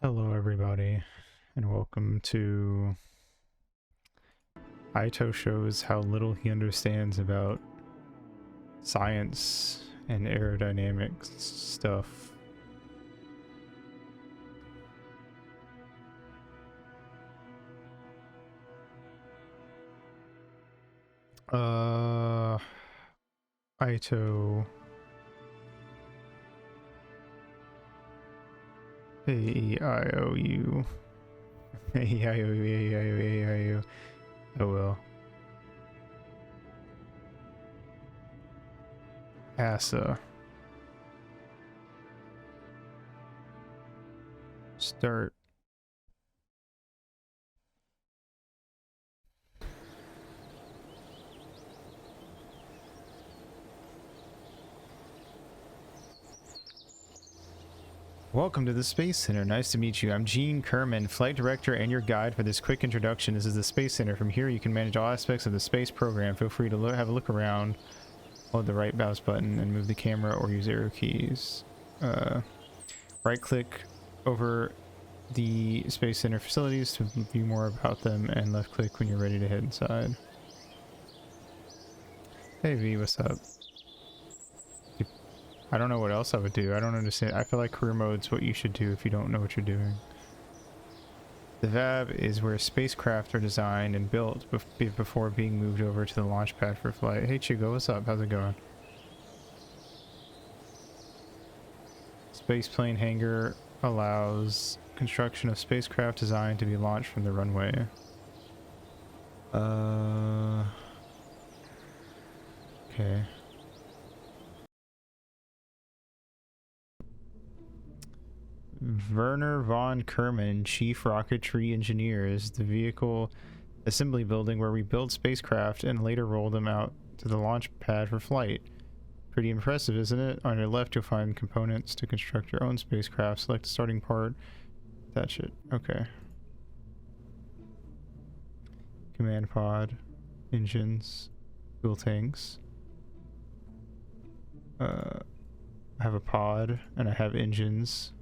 Hello everybody, and welcome to Aito shows how little he understands about science and aerodynamics stuff. Aito. A-E-I-O-U. A-E-I-O-U, A-E-I-O-U, A-E-I-O-U. Oh well. ASA. Start. Welcome to the Space Center. Nice to meet you. I'm Gene Kerman, Flight Director and your guide for this quick introduction. This is the Space Center. From here you can manage all aspects of the space program. Feel free to have a look around. Hold the right mouse button and move the camera or use arrow keys. Right click over the Space Center facilities to view more about them, and left click when you're ready to head inside. Hey V, what's up? I don't know what else I would do. I don't understand. I feel like career mode's what you should do if you don't know what you're doing. The VAB is where spacecraft are designed and built before being moved over to the launch pad for flight. Hey Chigo, what's up? How's it going? Spaceplane hangar allows construction of spacecraft designed to be launched from the runway. Okay. Werner von Kerman, Chief Rocketry Engineer, is the vehicle assembly building where we build spacecraft and later roll them out to the launch pad for flight. Pretty impressive, isn't it? On your left, you'll find components to construct your own spacecraft. Select the starting part. Attach it. Okay. Command pod. Engines. Fuel tanks. I have a pod, and I have engines.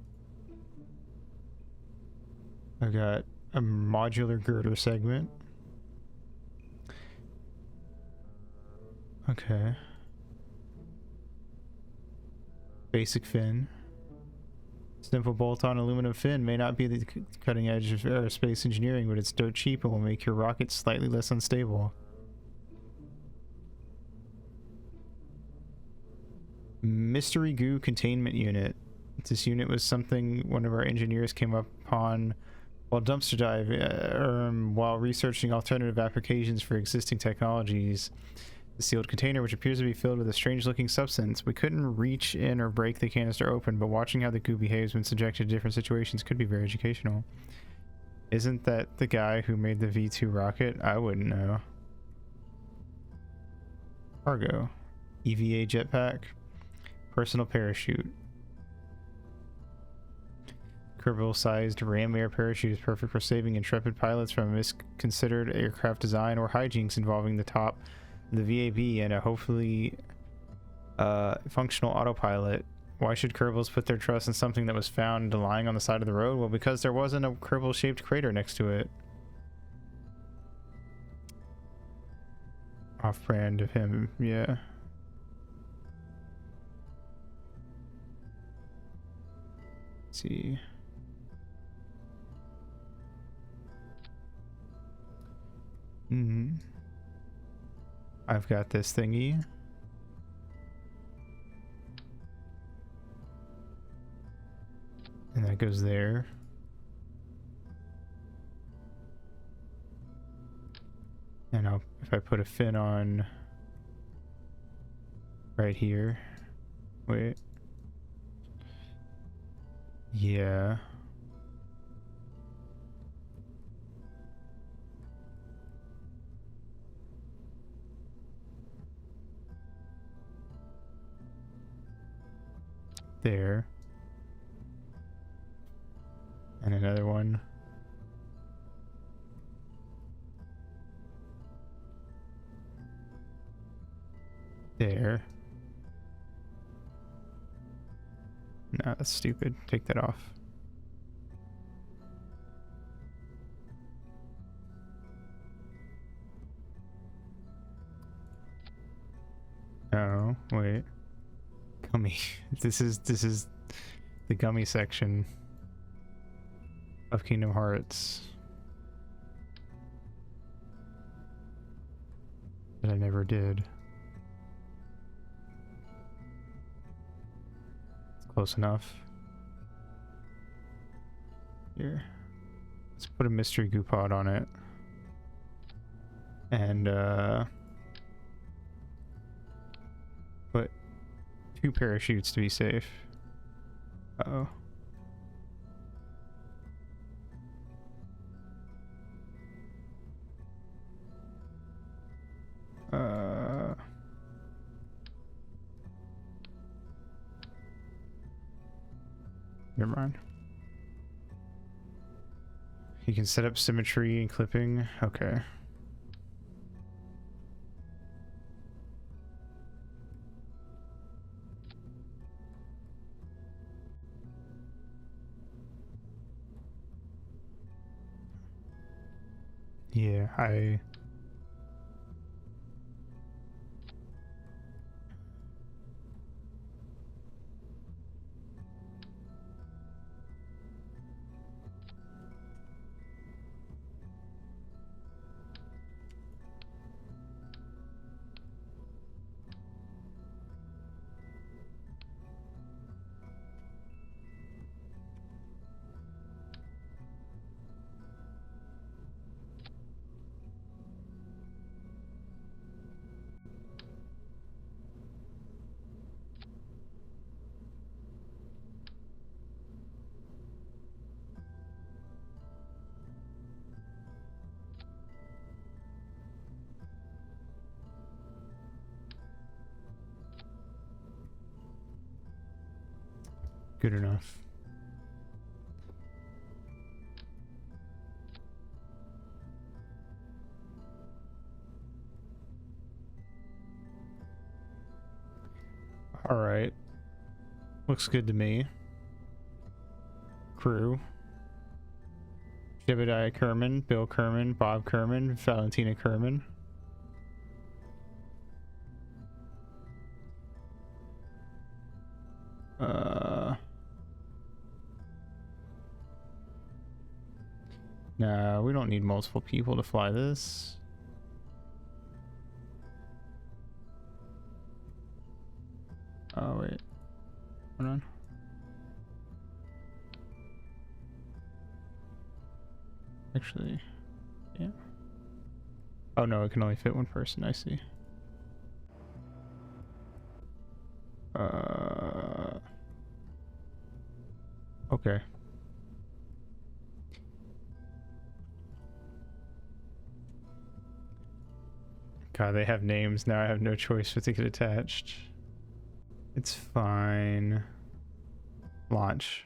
I've got a modular girder segment. Okay. Basic fin. Simple bolt-on aluminum fin may not be the cutting edge of aerospace engineering, but it's dirt cheap and will make your rocket slightly less unstable. Mystery goo containment unit. This unit was something one of our engineers came up upon while dumpster dive, while researching alternative applications for existing technologies. The sealed container, which appears to be filled with a strange-looking substance. We couldn't reach in or break the canister open, but watching how the goo behaves when subjected to different situations could be very educational. Isn't that the guy who made the V2 rocket? I wouldn't know. Cargo. EVA jetpack. Personal parachute. Kerbal-sized ram air parachute is perfect for saving intrepid pilots from misconsidered aircraft design or hijinks involving the top of the VAB and a hopefully functional autopilot. Why should Kerbals put their trust in something that was found lying on the side of the road? Well, because there wasn't a Kerbal-shaped crater next to it. Off-brand of him, yeah. Let's see. I've got this thingy. And that goes there. And if I put a fin on right here. Wait. Yeah. There. And another one. There. No, that's stupid. Take that off. Wait. Gummy. This is the gummy section of Kingdom Hearts. That I never did. It's close enough. Here. Let's put a mystery goo pod on it. And put 2 parachutes to be safe. Uh-oh. Never mind. You can set up symmetry and clipping. Okay. Yeah, good enough. All right. Looks good to me. Crew. Jebediah Kerman, Bill Kerman, Bob Kerman, Valentina Kerman. Nah, we don't need multiple people to fly this. Oh, wait. Hold on. Actually, yeah. Oh no, it can only fit 1 person, I see. Okay. God, they have names now. I have no choice but to get attached. It's fine. Launch.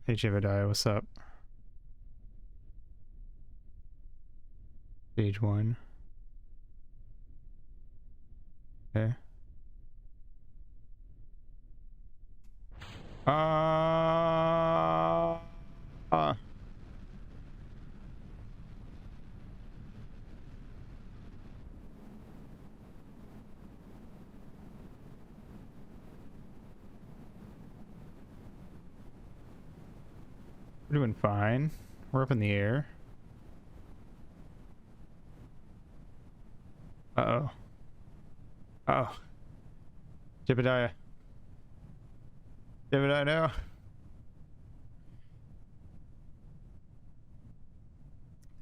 Hey Jebediah, what's up? Stage 1. Okay. We're doing fine. We're up in the air. Uh-oh. Uh-oh. Jebediah. Jebediah, no.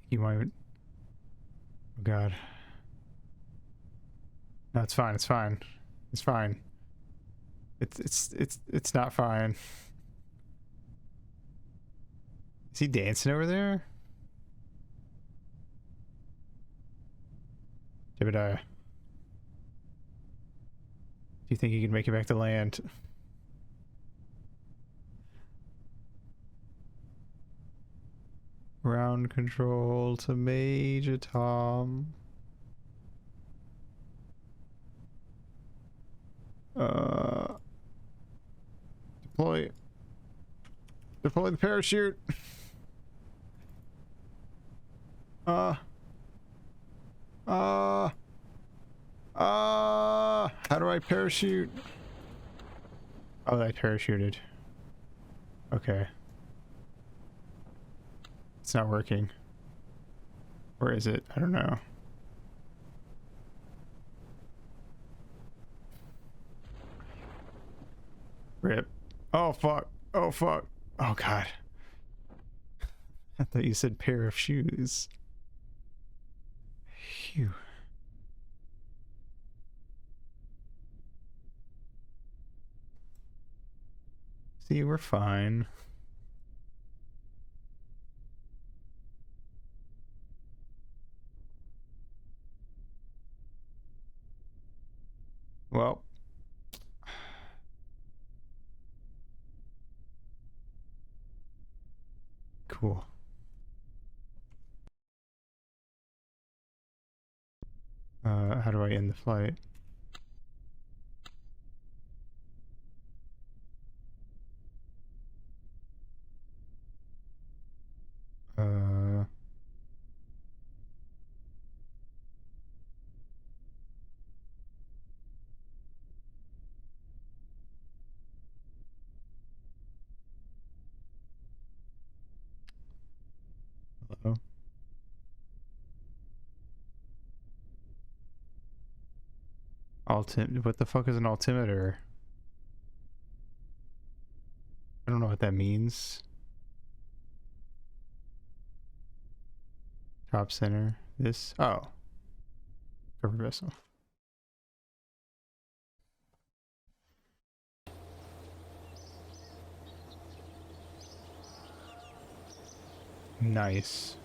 You might... Oh god. No, it's fine, it's fine. It's fine. It's not fine. Is he dancing over there? Jebediah. Do you think he can make it back to land? Ground control to Major Tom. Deploy. They're pulling the parachute. How do I parachute? Oh, I parachuted. Okay. It's not working. Where is it? I don't know. Rip. Oh, fuck. Oh, fuck. Oh, God. I thought you said pair of shoes. Phew. See, we're fine. Well. Cool. How do I end the flight? Uh... Hello? What the fuck is an altimeter? I don't know what that means. Top center. This? Oh. Cover vessel. Nice.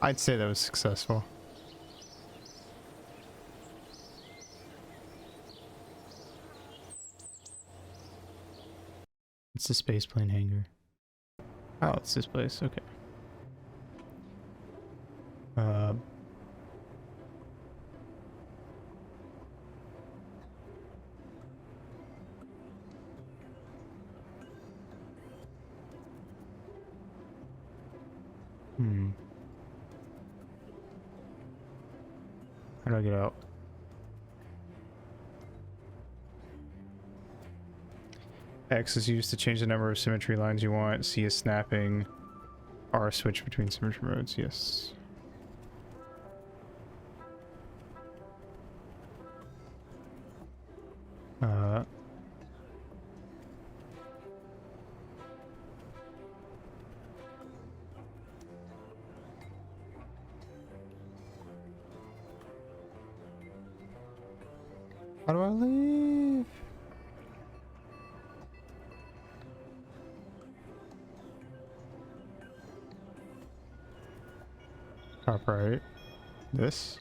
I'd say that was successful. It's the spaceplane hangar. Oh, it's this place. Okay. How do I get out? X is used to change the number of symmetry lines you want. C is snapping. R switch between symmetry modes. Yes. How do I leave? Top right. This?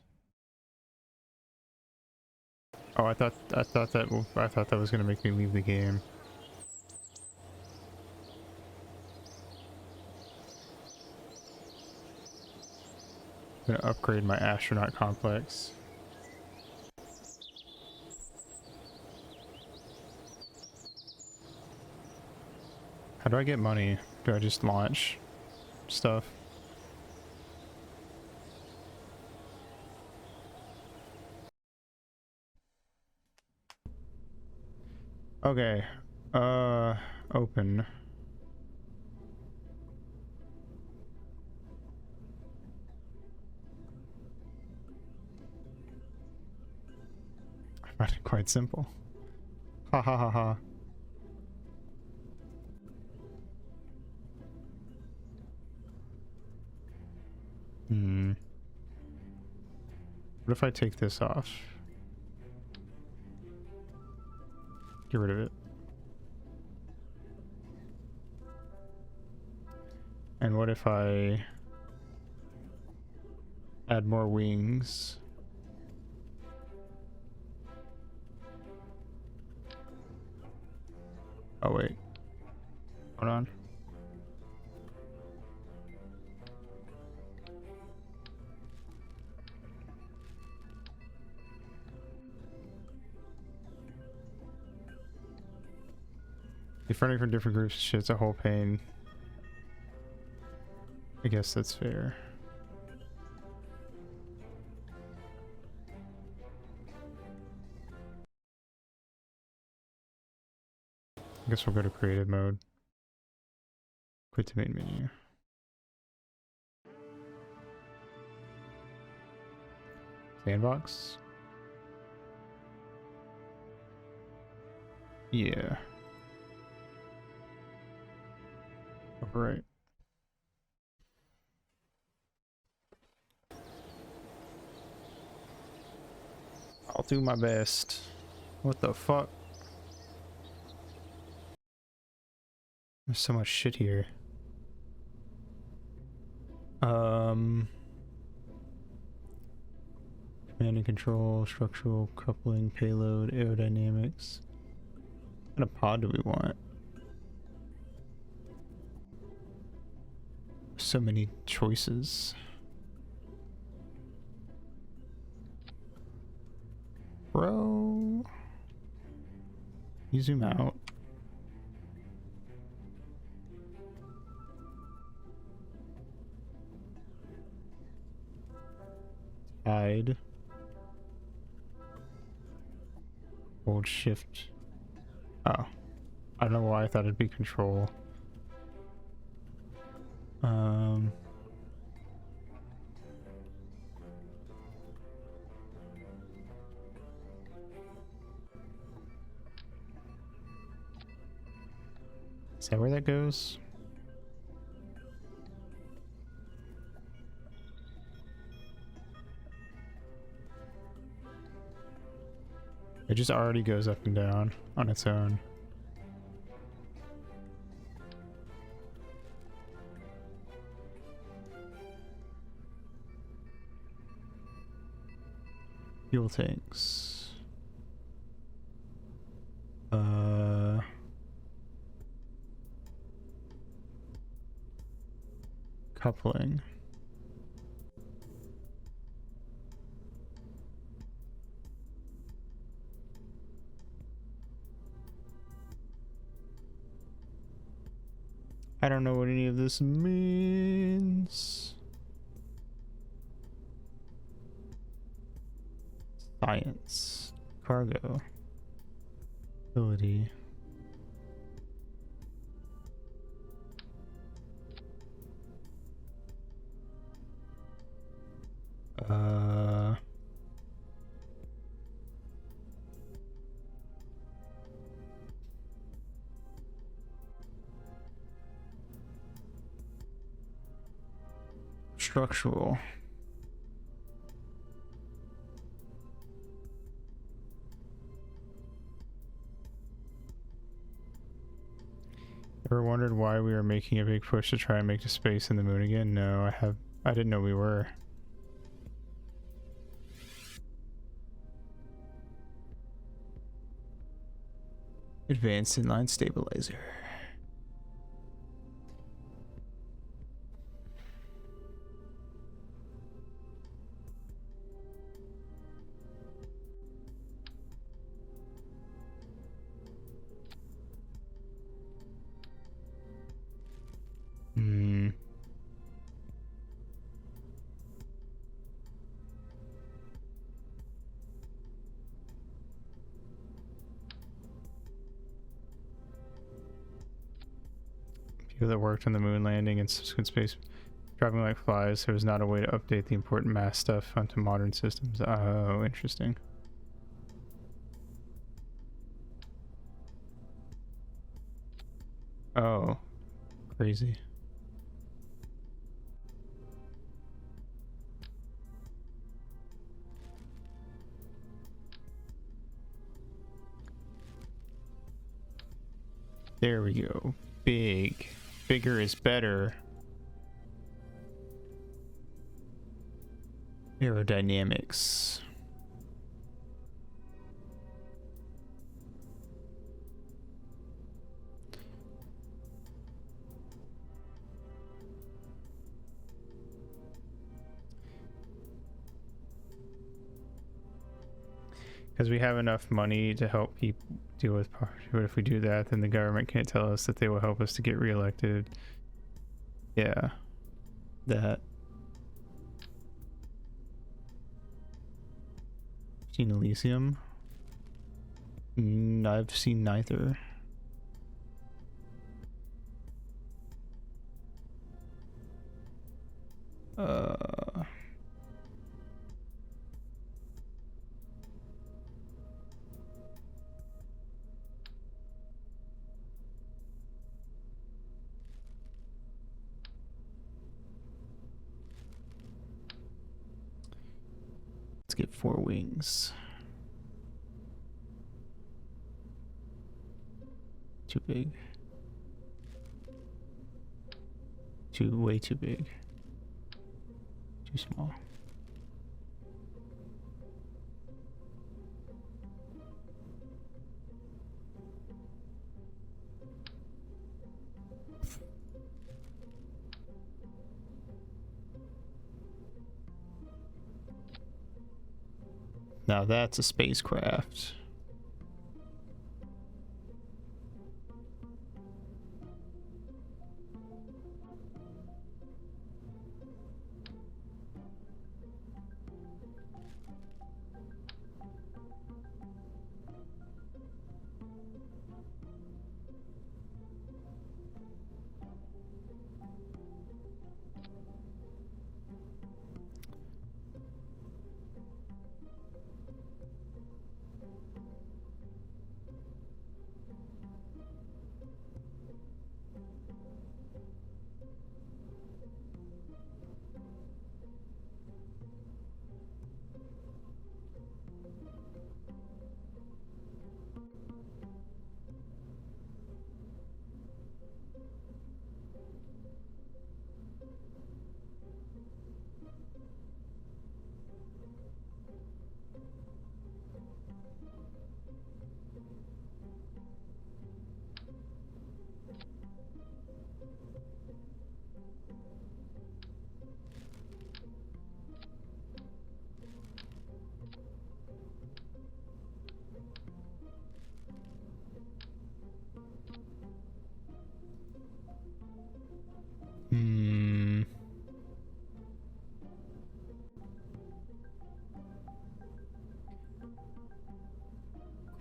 Oh, I thought that was gonna make me leave the game. I'm gonna upgrade my astronaut complex. How do I get money? Do I just launch stuff? Okay. Open. I find it quite simple. Ha ha ha ha. What if I take this off? Get rid of it. And what if I add more wings? Oh wait. Hold on. If running from different groups, shit's a whole pain. I guess that's fair. I guess we'll go to creative mode. Quit the main menu. Sandbox? Yeah. Alright. I'll do my best. What the fuck? There's so much shit here. Command and control, structural coupling, payload, aerodynamics. What kind of pod do we want? So many choices. Bro. You zoom out. Hide. Hold shift. Oh. I don't know why I thought it'd be control. Is that where that goes? It just already goes up and down on its own. Fuel tanks. Coupling. I don't know what any of this means. Science. Cargo. Ability. Structural. Ever wondered why we are making a big push to try and make the space in the moon again? No, I didn't know we were. Advanced inline stabilizer. People that worked on the moon landing and subsequent space driving like flies, there was not a way to update the important math stuff onto modern systems. Oh, interesting. Oh, crazy. There we go. Big. Bigger is better. Aerodynamics. Because we have enough money to help people deal with poverty, but if we do that, then the government can't tell us that they will help us to get reelected. Yeah, that. Seen Elysium? I've seen neither. Let's get 4 wings. Too big. Way too big. Too small. Now that's a spacecraft.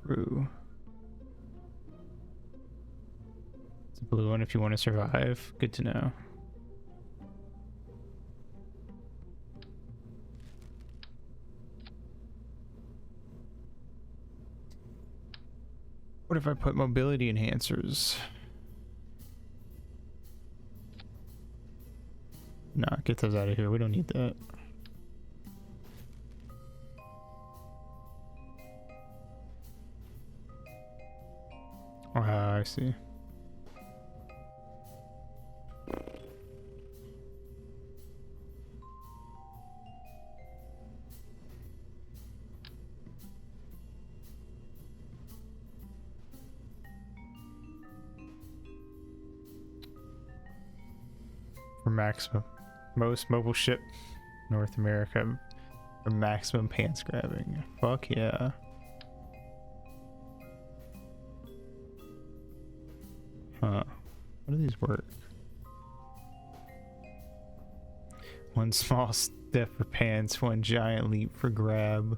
Crew. It's a blue one if you want to survive. Good to know. What if I put mobility enhancers? Nah, get those out of here. We don't need that. I see. For maximum, most mobile ship North America for maximum pants grabbing. Fuck yeah. Huh. How do these work? One small step for pants, one giant leap for grab.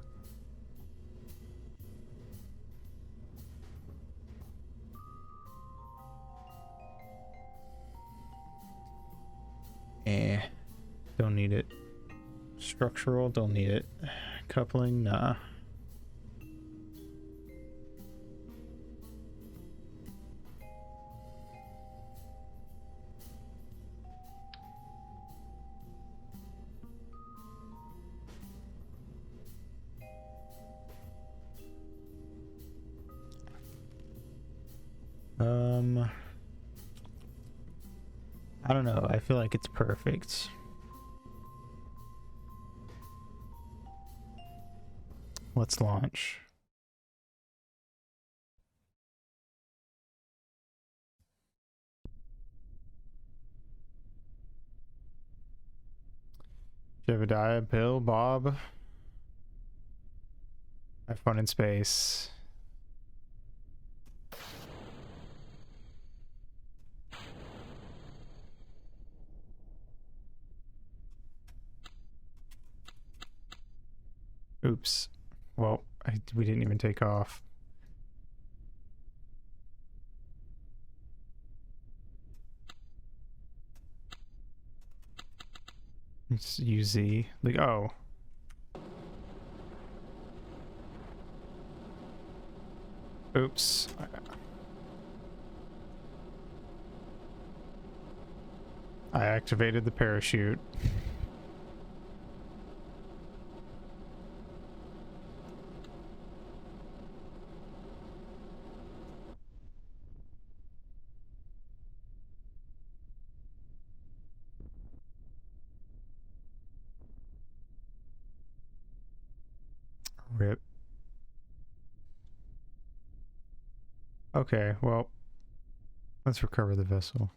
Don't need it. Structural, don't need it. Coupling, nah. I don't know. I feel like it's perfect. Let's launch. Jebediah, Bill, Bob. Have fun in space. Oops. Well, we didn't even take off. It's UZ. Like, oh. Oops. I activated the parachute. Rip. Okay, well, let's recover the vessel.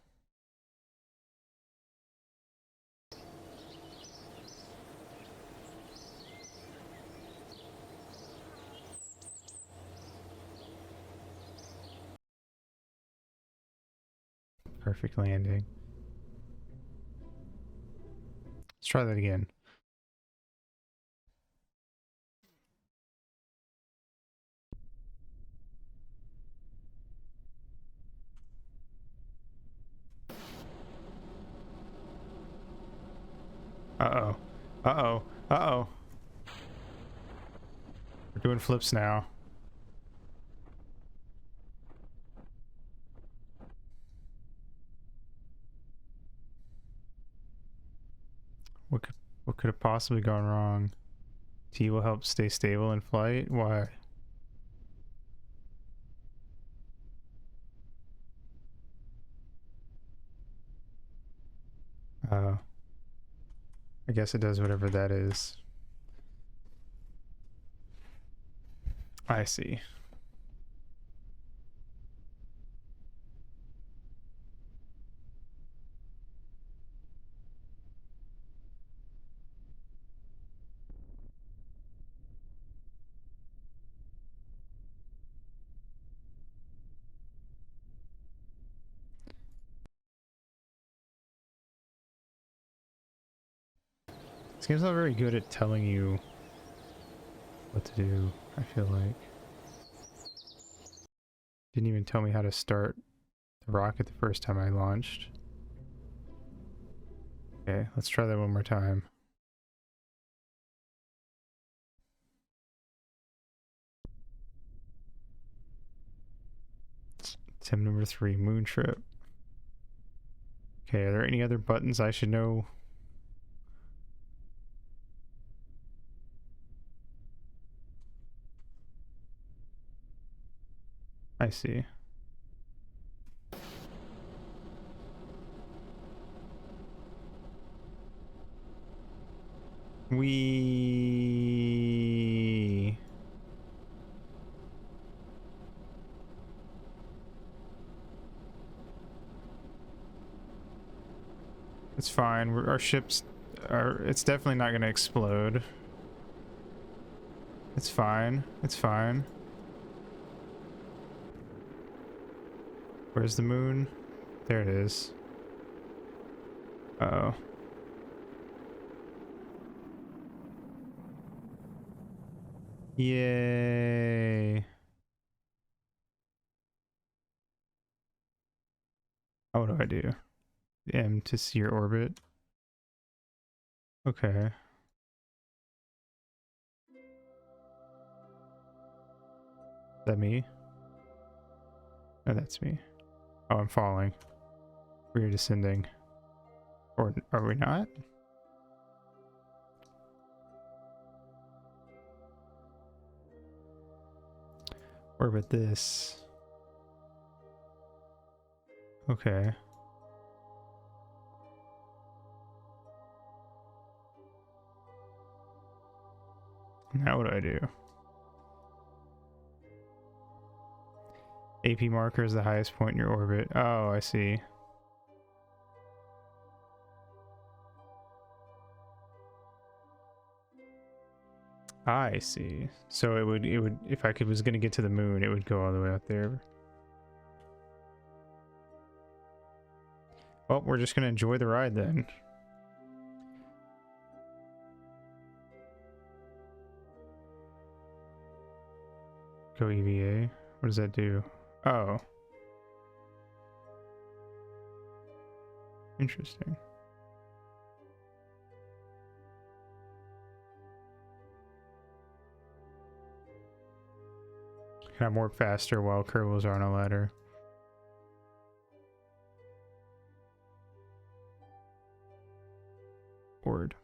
Perfect landing. Let's try that again. Uh-oh. Uh-oh. Uh-oh. We're doing flips now. What could have possibly gone wrong? T will help stay stable in flight? Why? Oh. I guess it does whatever that is. I see. This game's not very good at telling you what to do, I feel like. Didn't even tell me how to start the rocket the first time I launched. Okay, let's try that one more time. Sim number 3, moon trip. Okay, are there any other buttons I should know? I see. We... It's fine. Our ships are... It's definitely not going to explode. It's fine. It's fine. Where's the moon? There it is. Uh-oh. Yay. Oh, what do I do? M to see your orbit. Okay. Is that me? No, that's me. Oh, I'm falling. We're descending. Or are we not? Orbit this. Okay. Now what do I do? AP marker is the highest point in your orbit. Oh, I see. I see. So it would if I was gonna get to the moon, it would go all the way out there. Well, we're just gonna enjoy the ride then. Go EVA. What does that do? Oh. Interesting. Can I warp faster while Kerbals are on a ladder? Word.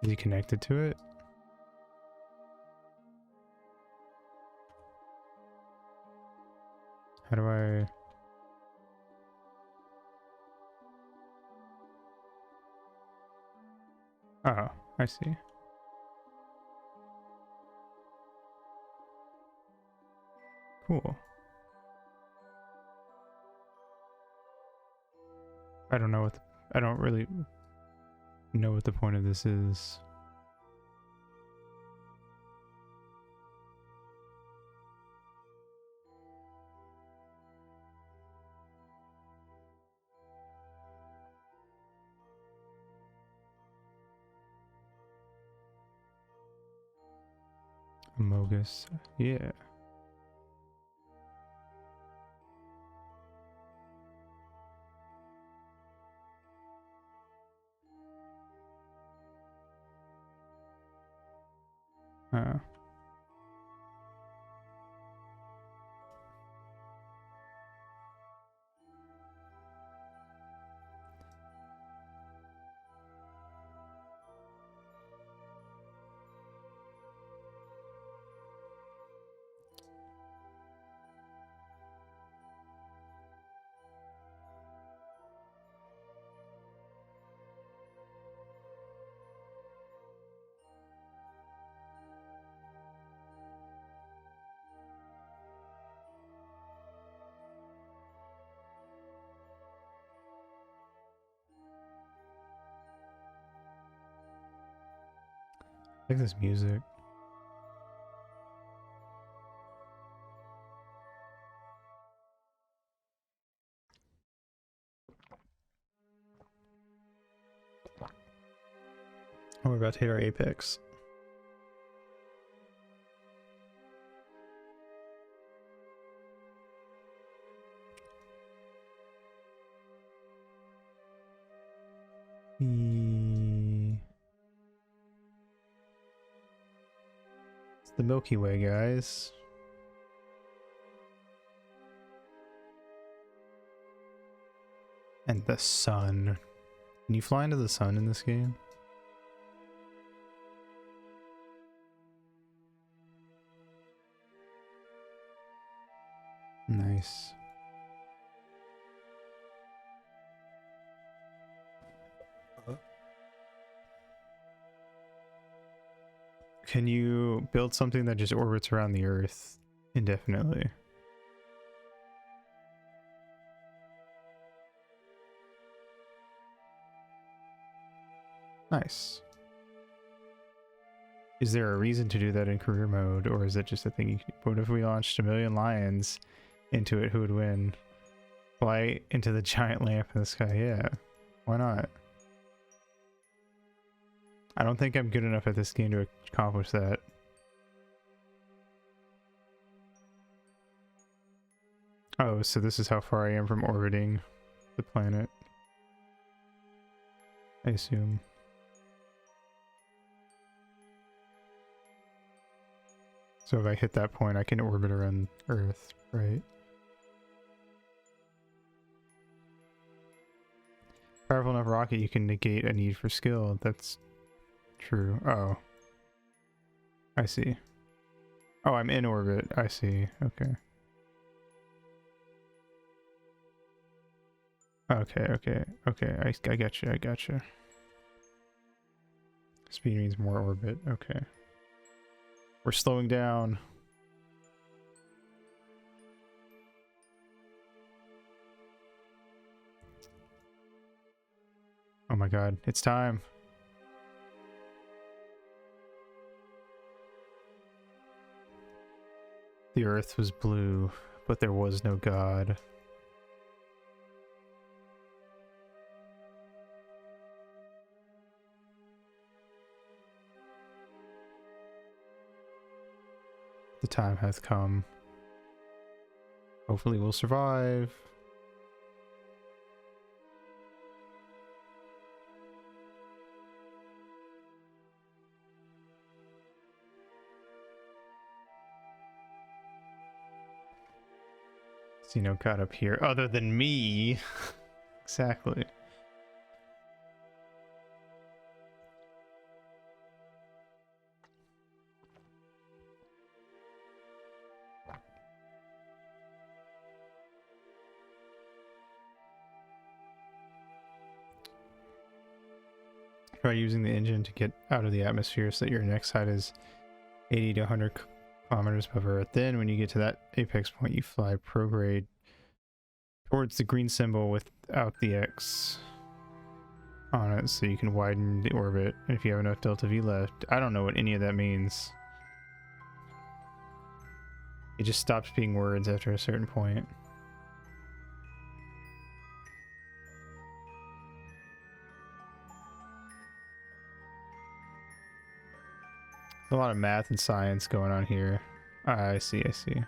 Is he connected to it? How do I... Oh, I see. Cool. I don't know what I don't really know what the point of this is. Amogus. Yeah. Oh. I like this music. Oh, we're about to hit our apex. It's the Milky Way, guys. And the sun. Can you fly into the sun in this game? Nice. Can you build something that just orbits around the Earth indefinitely? Nice. Is there a reason to do that in career mode, or is it just a thing you can... What if we launched 1,000,000 lions into it? Who would win? Fly into the giant lamp in the sky? Yeah. Why not? I don't think I'm good enough at this game to accomplish that. Oh, so this is how far I am from orbiting the planet. I assume. So if I hit that point, I can orbit around Earth, right? Powerful enough rocket, you can negate a need for skill. That's true. Oh. I see. Oh, I'm in orbit. I see. Okay. Okay. I got you. Speed means more orbit. Okay. We're slowing down. Oh my god, it's time. The earth was blue, but there was no God. The time hath come. Hopefully we'll survive. See no God up here other than me. Exactly. Try using the engine to get out of the atmosphere so that your next height is 80 to 100 kilometers above Earth. Then when you get to that apex point, you fly prograde towards the green symbol without the X on it so you can widen the orbit if you have enough delta V left. I don't know what any of that means. It just stops being words after a certain point. A lot of math and science going on here. I see, I see.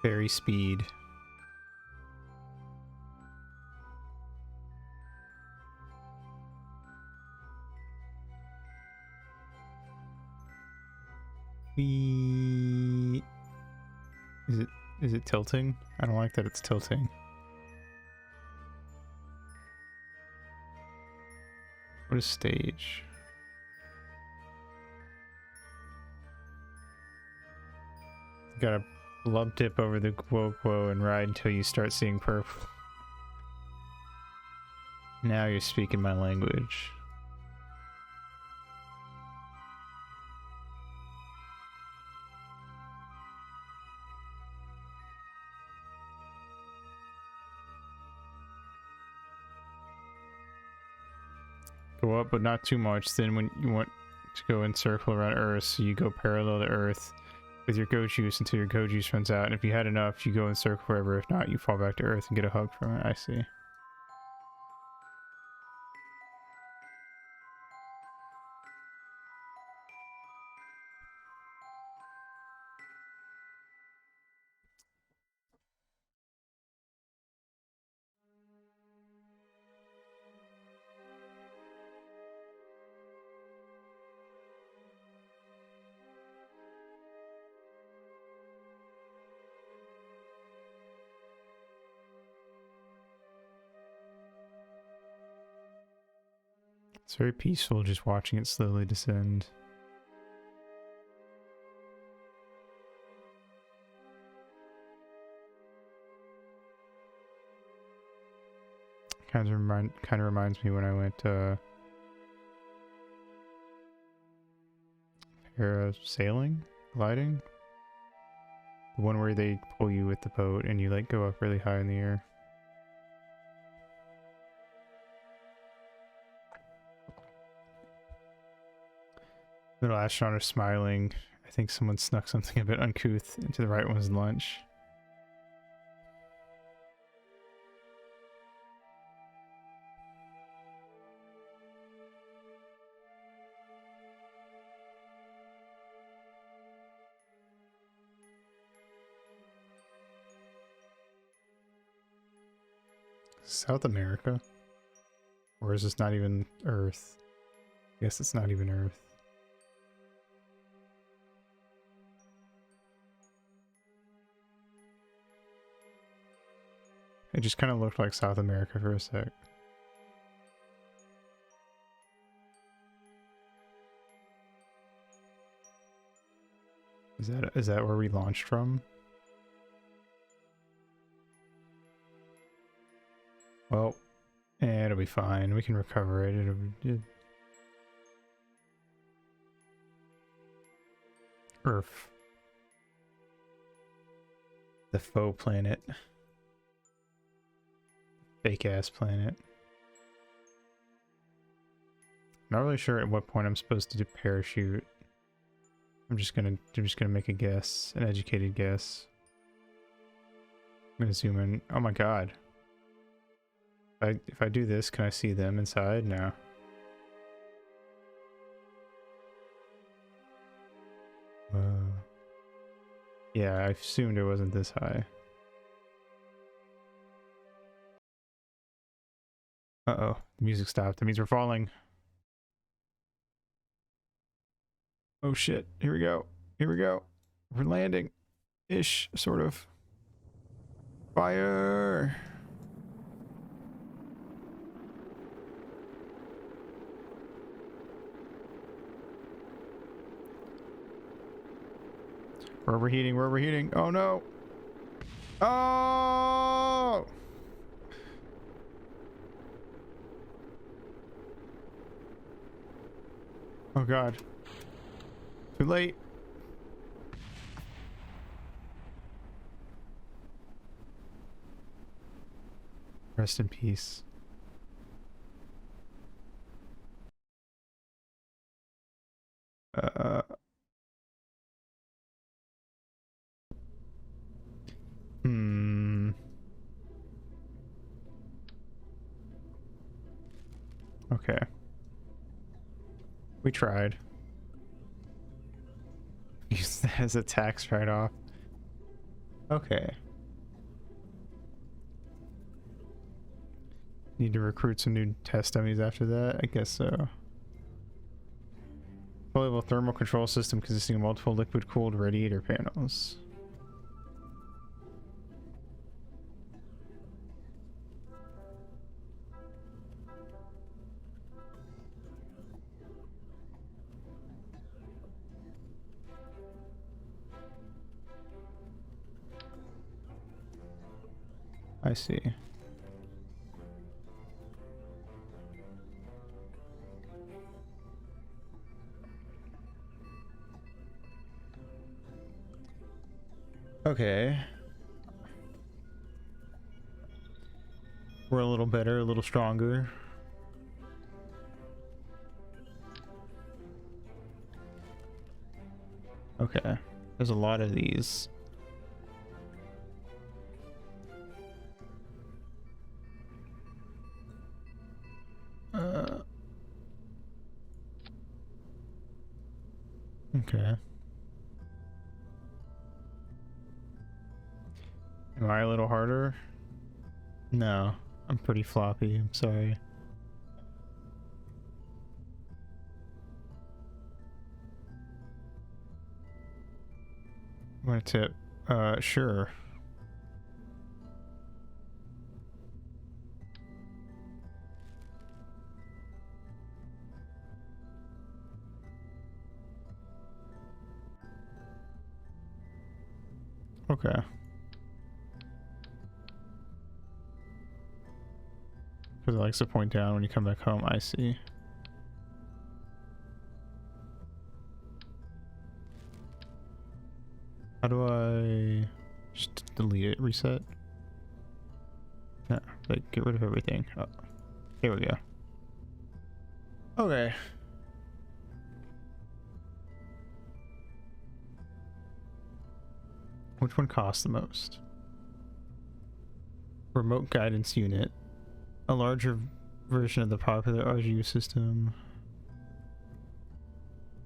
Fairy speed. Is it tilting? I don't like that it's tilting. What is stage? You gotta love dip over the quo and ride until you start seeing purple. Now you're speaking my language. Go up, but not too much. Then when you want to go in circle around Earth, so you go parallel to Earth with your go juice until your go juice runs out. And if you had enough, you go in circle forever. If not, you fall back to Earth and get a hug from it. I see. It's very peaceful just watching it slowly descend. Kind of reminds me when I went sailing, gliding. The one where they pull you with the boat and you like go up really high in the air. Little astronaut are smiling. I think someone snuck something a bit uncouth into the right one's lunch. South America? Or is this not even Earth? Guess it's not even Earth. It just kind of looked like South America for a sec. Is that where we launched from? Well, it'll be fine. We can recover it. It'll be Earth. The faux planet. Fake ass planet. Not really sure at what point I'm supposed to do parachute. I'm just gonna make a guess, an educated guess. I'm gonna zoom in. Oh my god. If I do this, can I see them inside? No. Yeah, I assumed it wasn't this high. Uh-oh, the music stopped. That means we're falling. Oh shit, here we go. Here we go. We're landing. Ish, sort of. Fire! We're overheating, we're overheating. Oh no! Oh! Oh god. Too late. Rest in peace. Okay. We tried. Use that as a tax write-off. Okay. Need to recruit some new test dummies after that? I guess so. Fully thermal control system consisting of multiple liquid-cooled radiator panels. I see. Okay. We're a little better, a little stronger. Okay. There's a lot of these. Okay. Am I a little harder? No, I'm pretty floppy. I'm sorry. Want a tip? Sure. Okay. Because it likes to point down when you come back home. I see. How do I just delete it? Reset? Yeah, like get rid of everything. Oh, here we go. Okay. Which one costs the most? Remote guidance unit. A larger version of the popular RGU system.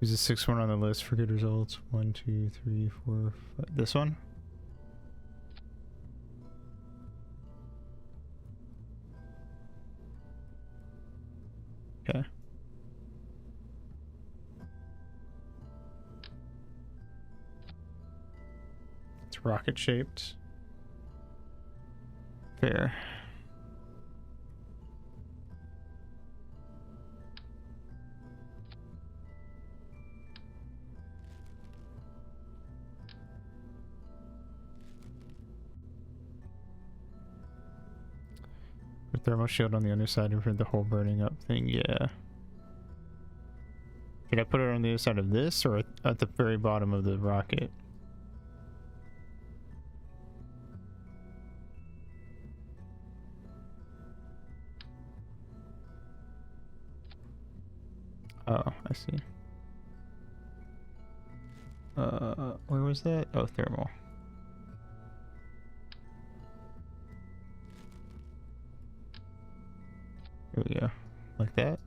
Use the sixth one on the list for good results. 1, 2, 3, 4, 5. This one? Okay. It's rocket shaped. Fair. Put thermal shield on the underside and prevent the whole burning up thing. Yeah. Should I put it on the other side of this or at the very bottom of the rocket? Oh, I see. Where was that? Oh, thermal. Here we go. Like that.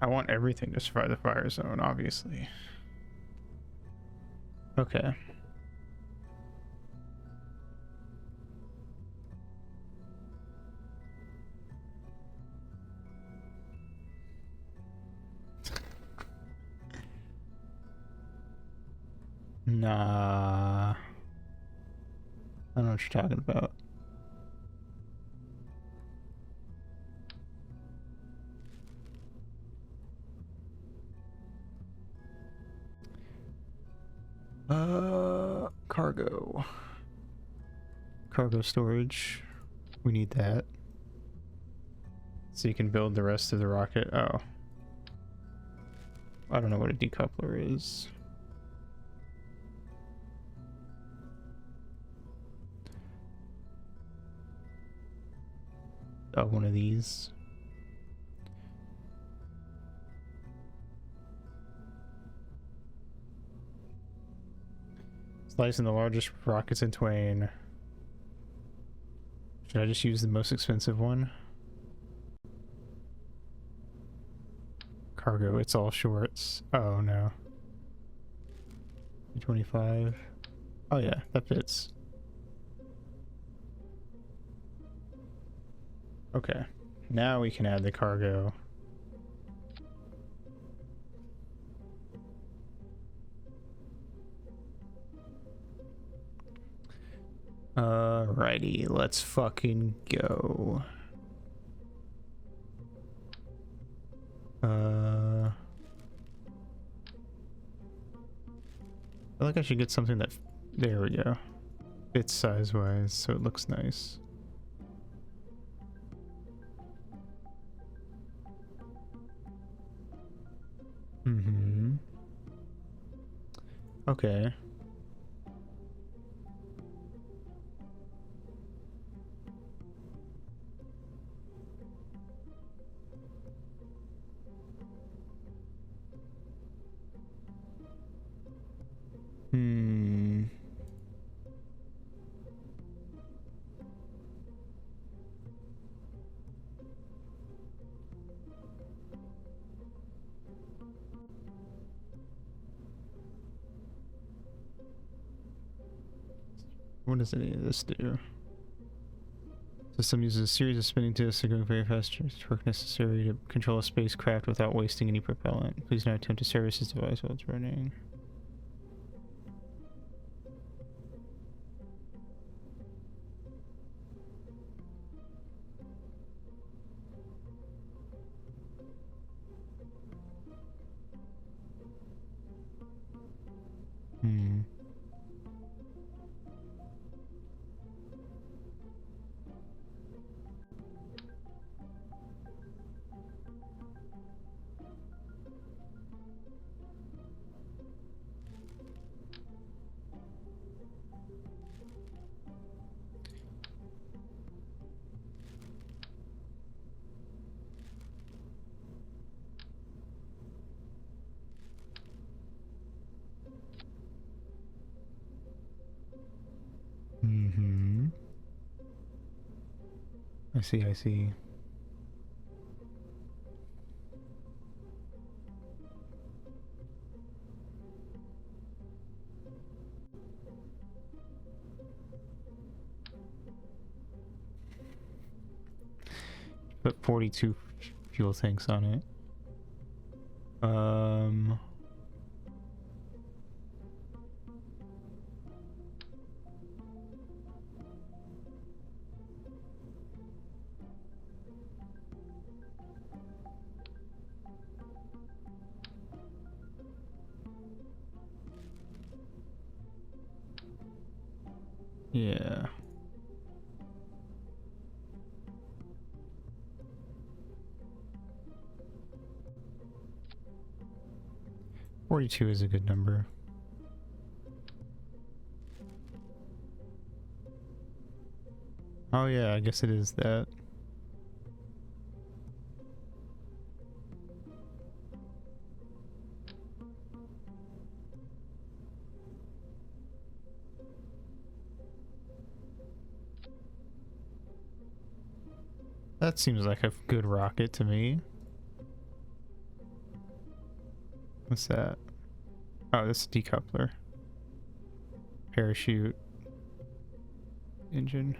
I want everything to survive the fire zone, obviously. Okay. Nah. I don't know what you're talking about. Cargo. Cargo storage. We need that. So you can build the rest of the rocket. Oh. I don't know what a decoupler is. Oh, one of these. Slicing the largest rockets in twain. Should I just use the most expensive one? Cargo, it's all shorts. Oh no. 25. Oh yeah, that fits. Okay. Now we can add the cargo. Alrighty, let's fucking go. I feel like I should get something that... There we go. Fits size-wise, so it looks nice. Mm-hmm. Okay. Hmm. What does any of this do? System uses a series of spinning discs going very fast torque necessary to control a spacecraft without wasting any propellant. Please not attempt to service this device while it's running. Hmm. Mm-hmm. I see, I see. Put 42 fuel tanks on it. Yeah. $42 is a good number. Oh yeah, I guess it is that. That seems like a good rocket to me. What's that? Oh, this is a decoupler. Parachute. Engine.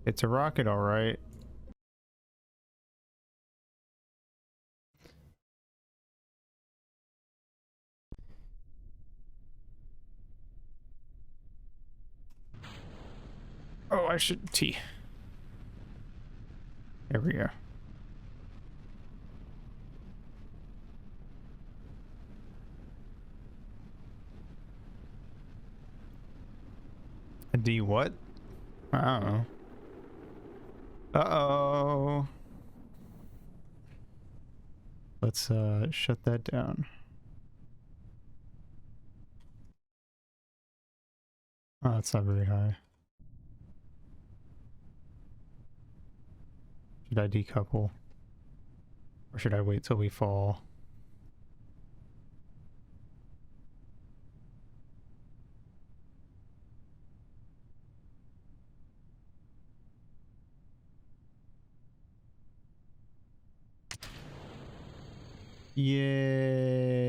It's a rocket, alright. Oh, I should T. There we go. A D what? I don't know. Uh-oh. Let's shut that down. Oh, it's not very high. Should I decouple? Or should I wait till we fall? Yay.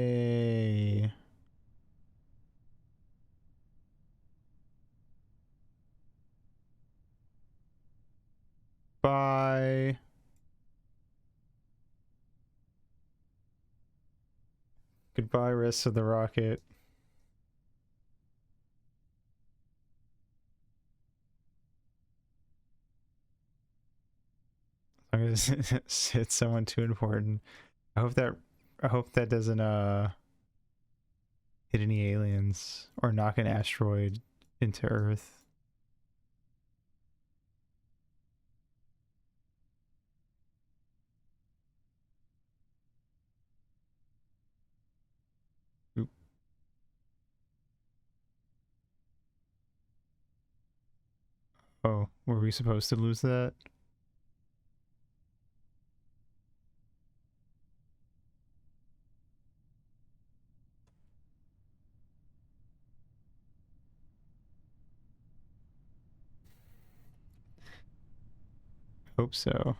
Bye. Goodbye, rest of the rocket. I'm gonna hit someone too important. I hope that doesn't hit any aliens or knock an asteroid into Earth. Oop. Oh, were we supposed to lose that? Hope so.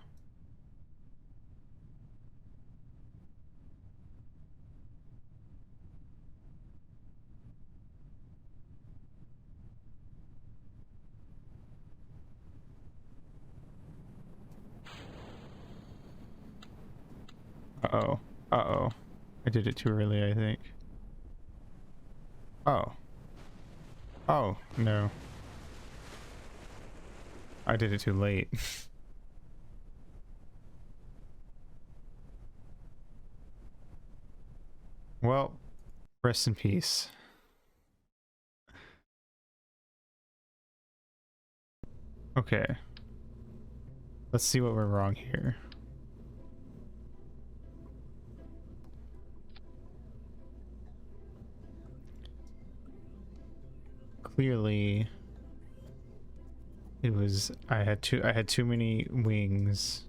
Uh-oh. Uh-oh. I did it too early, I think. Oh. Oh, no. I did it too late. Well, rest in peace. Okay. Let's see what we're wrong here. Clearly, it was I had too many wings.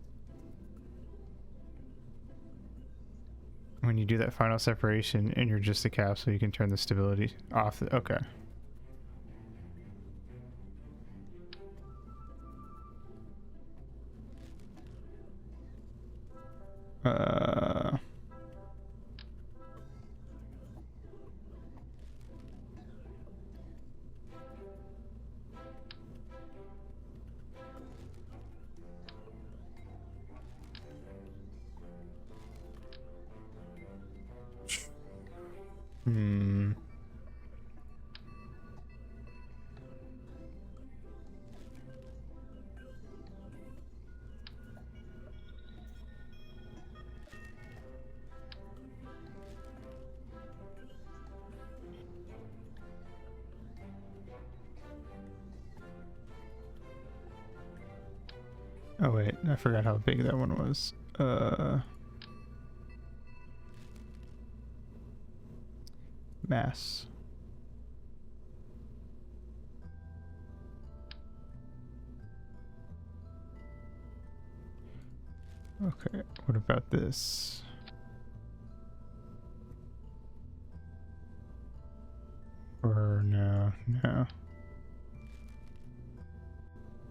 When you do that final separation and you're just a capsule, you can turn the stability off. Okay. Uh, Oh wait, I forgot how big that one was. Mass. Okay, what about this? Or no, no.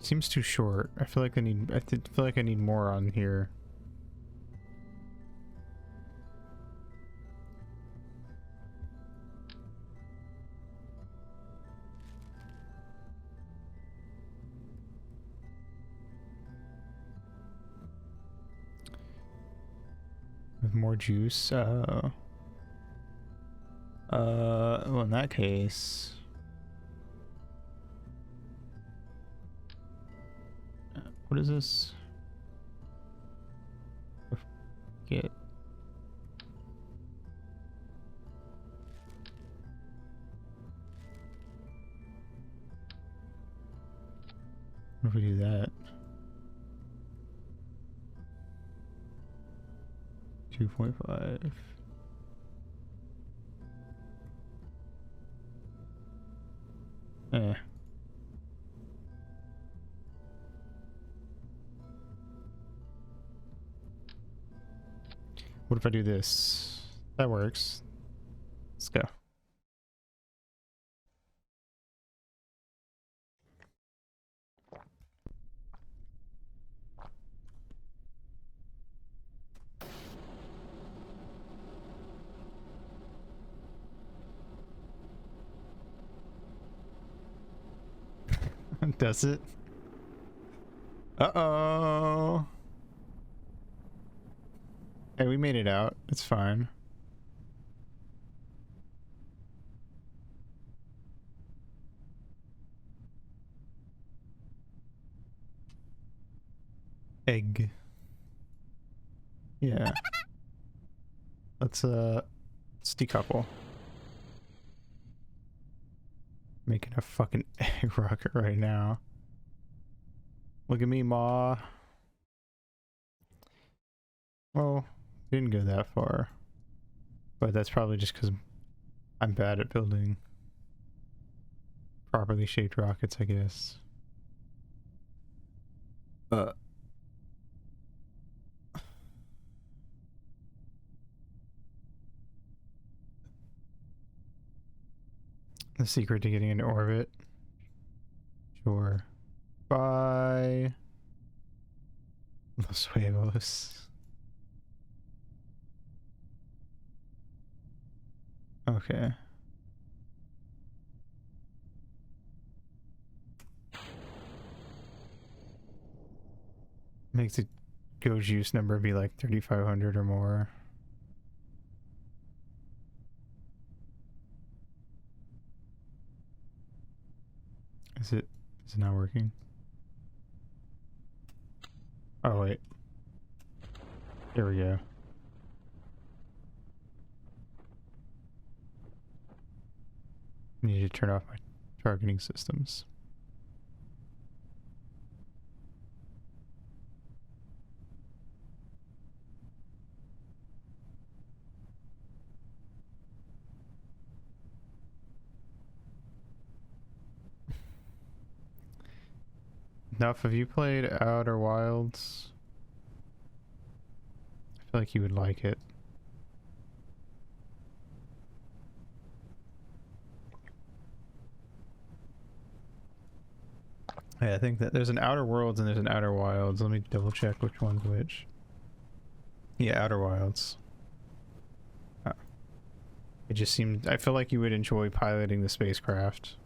Seems too short. I feel like I feel like I need more on here. With more juice. Well, in that case, what is this? Get. What if we do that? 2.5. Eh. What if I do this? That works. Let's go. Does it? Uh-oh. Hey, we made it out. It's fine. Egg. Yeah. Let's decouple. Making a fucking egg rocket right now. Look at me, Ma. Well, didn't go that far. But that's probably just because I'm bad at building properly shaped rockets, I guess. The secret to getting into orbit. Sure. Bye. Los huevos. Okay. Makes the go juice number be like 3,500 or more. Is it not working? Oh wait. There we go. Need to turn off my targeting systems. Enough, have you played Outer Wilds? I feel like you would like it. Yeah, I think that there's an Outer Worlds and there's an Outer Wilds. Let me double check which one's which. Yeah, Outer Wilds. It just seemed... I feel like you would enjoy piloting the spacecraft.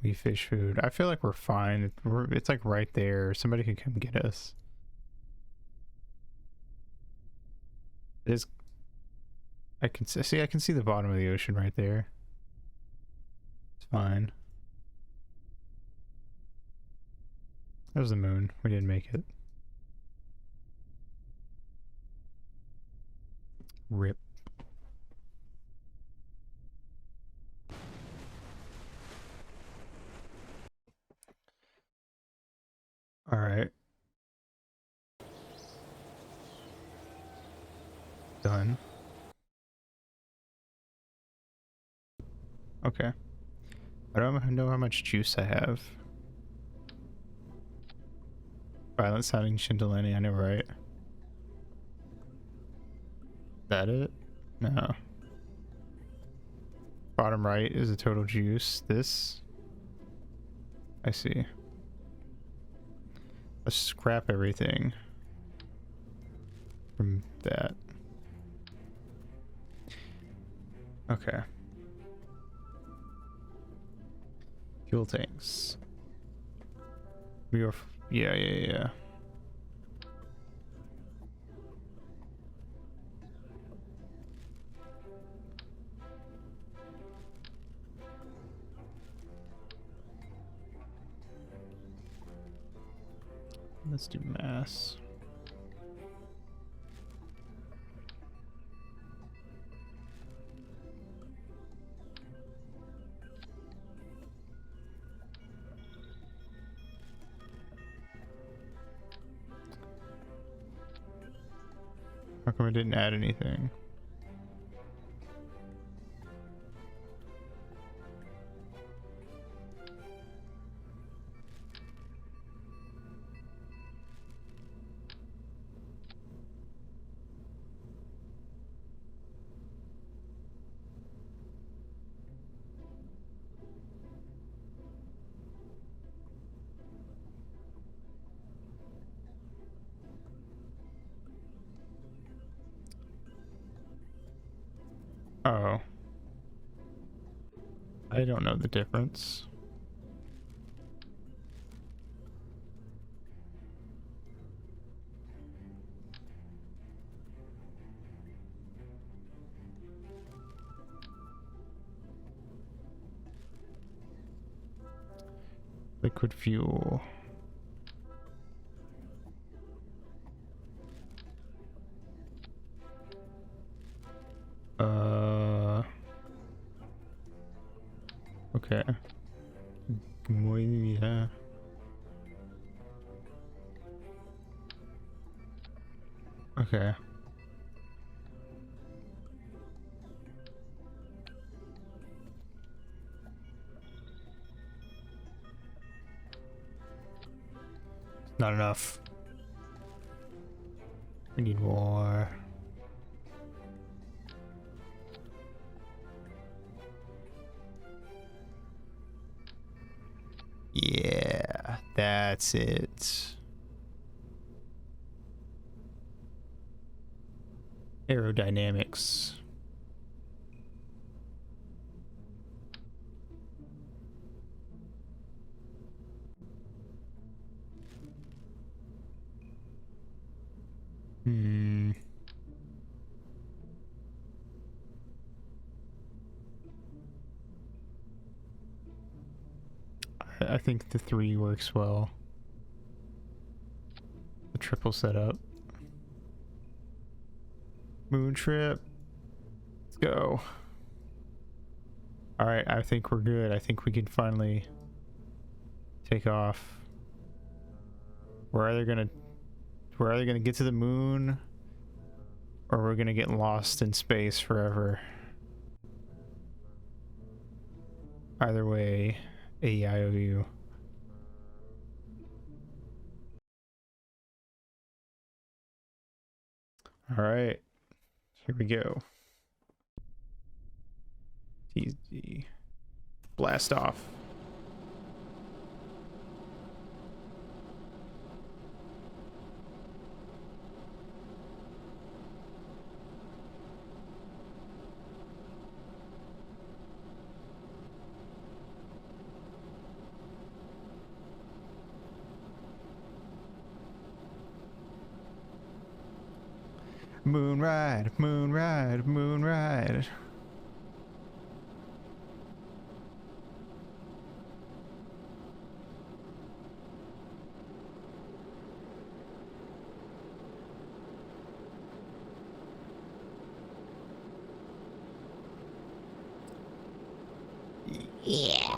We fish food. I feel like we're fine. It's like right there. Somebody can come get us. It is... I can see the bottom of the ocean right there. It's fine. That was the moon. We didn't make it. Rip. All right. Done. Okay. I don't know how much juice I have. Violent sounding Chintalani, I know, right? That it? No. Bottom right is a total juice. This? I see. Let's scrap everything from that. Okay. Fuel tanks. We are... yeah. Let's do mass. How come I didn't add anything? Oh. I don't know the difference. Liquid fuel. Okay. Yeah. Okay. Not enough. We need more. Yeah, that's it. Aerodynamics. I think the 3 works well. The triple setup. Moon trip. Let's go. Alright, I think we're good. I think we can finally take off. We're either gonna get to the moon, or we're gonna get lost in space forever. Either way, AEIOU. Alright, here we go. TZ. Blast off. Moon ride, moon ride, moon ride. Yeah.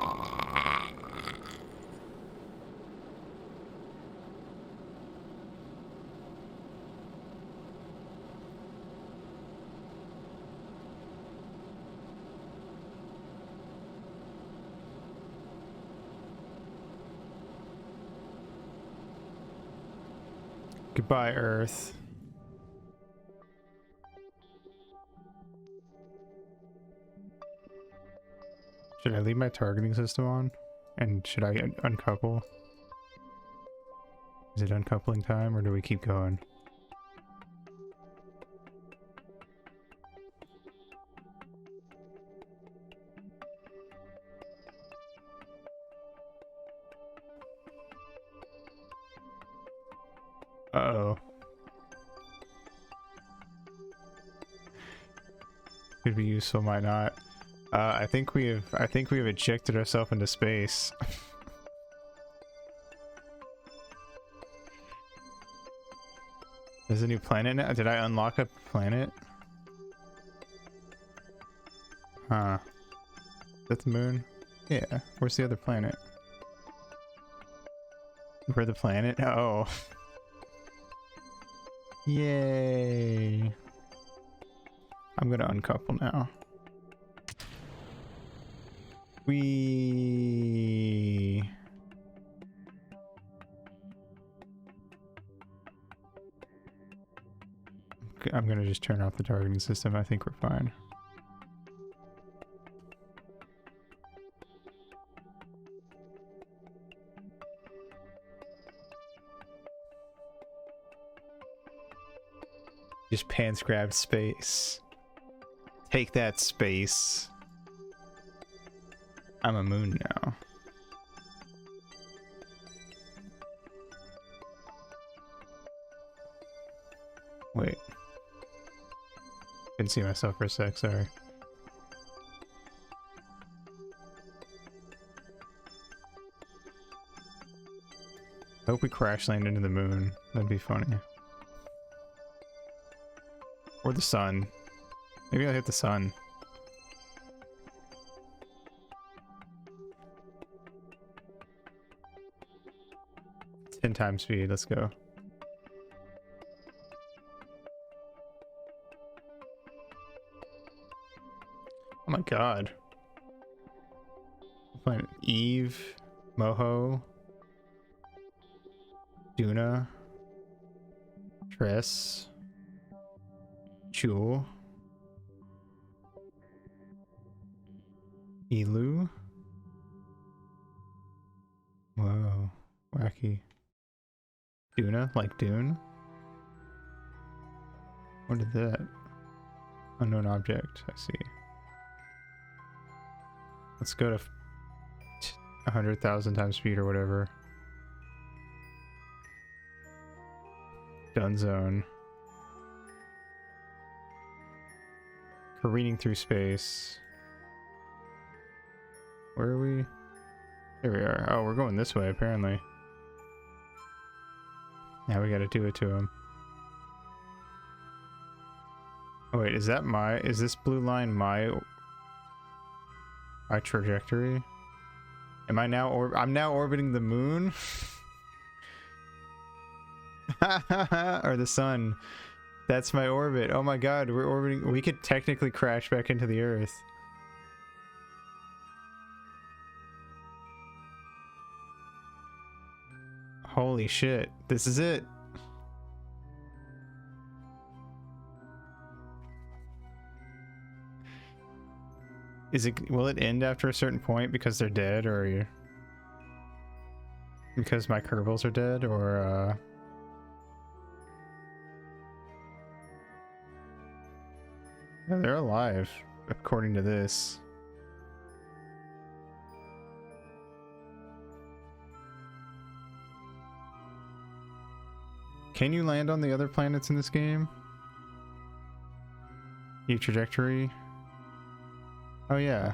Goodbye, Earth. Should I leave my targeting system on? And should I uncouple? Is it uncoupling time, or do we keep going? Uh-oh. Could be useful, might not. I think we have ejected ourselves into space. There's a new planet now? Did I unlock a planet? Huh. Is that the moon? Yeah. Where's the other planet? Where the planet? Oh. Yay. I'm gonna uncouple now. I'm gonna just turn off the targeting system. I think we're fine. Just pants grabbed space. Take that, space. I'm a moon now. Wait. Couldn't see myself for a sec, sorry. I hope we crash land into the moon. That'd be funny. Or the sun. Maybe I'll hit the sun. 10 times speed, let's go. Oh my god. Planet Eve, Moho, Duna, Tress, Jewel, Elu. Whoa, wacky. Duna, like Dune? What is that? Unknown object, I see. Let's go to 100,000 times speed or whatever. Done zone. Careening through space. Where are we? There we are. Oh, we're going this way apparently. Now we gotta do it to him. Oh wait, is that my, is this blue line my trajectory? Am I now, I'm now orbiting the moon? Or the sun. That's my orbit. Oh my god, we're orbiting, we could technically crash back into the Earth. Holy shit, this is it. Is it, will it end after a certain point because they're dead, or because my Kerbals are dead, or no, they're alive according to this. Can you land on the other planets in this game? Your trajectory? Oh yeah.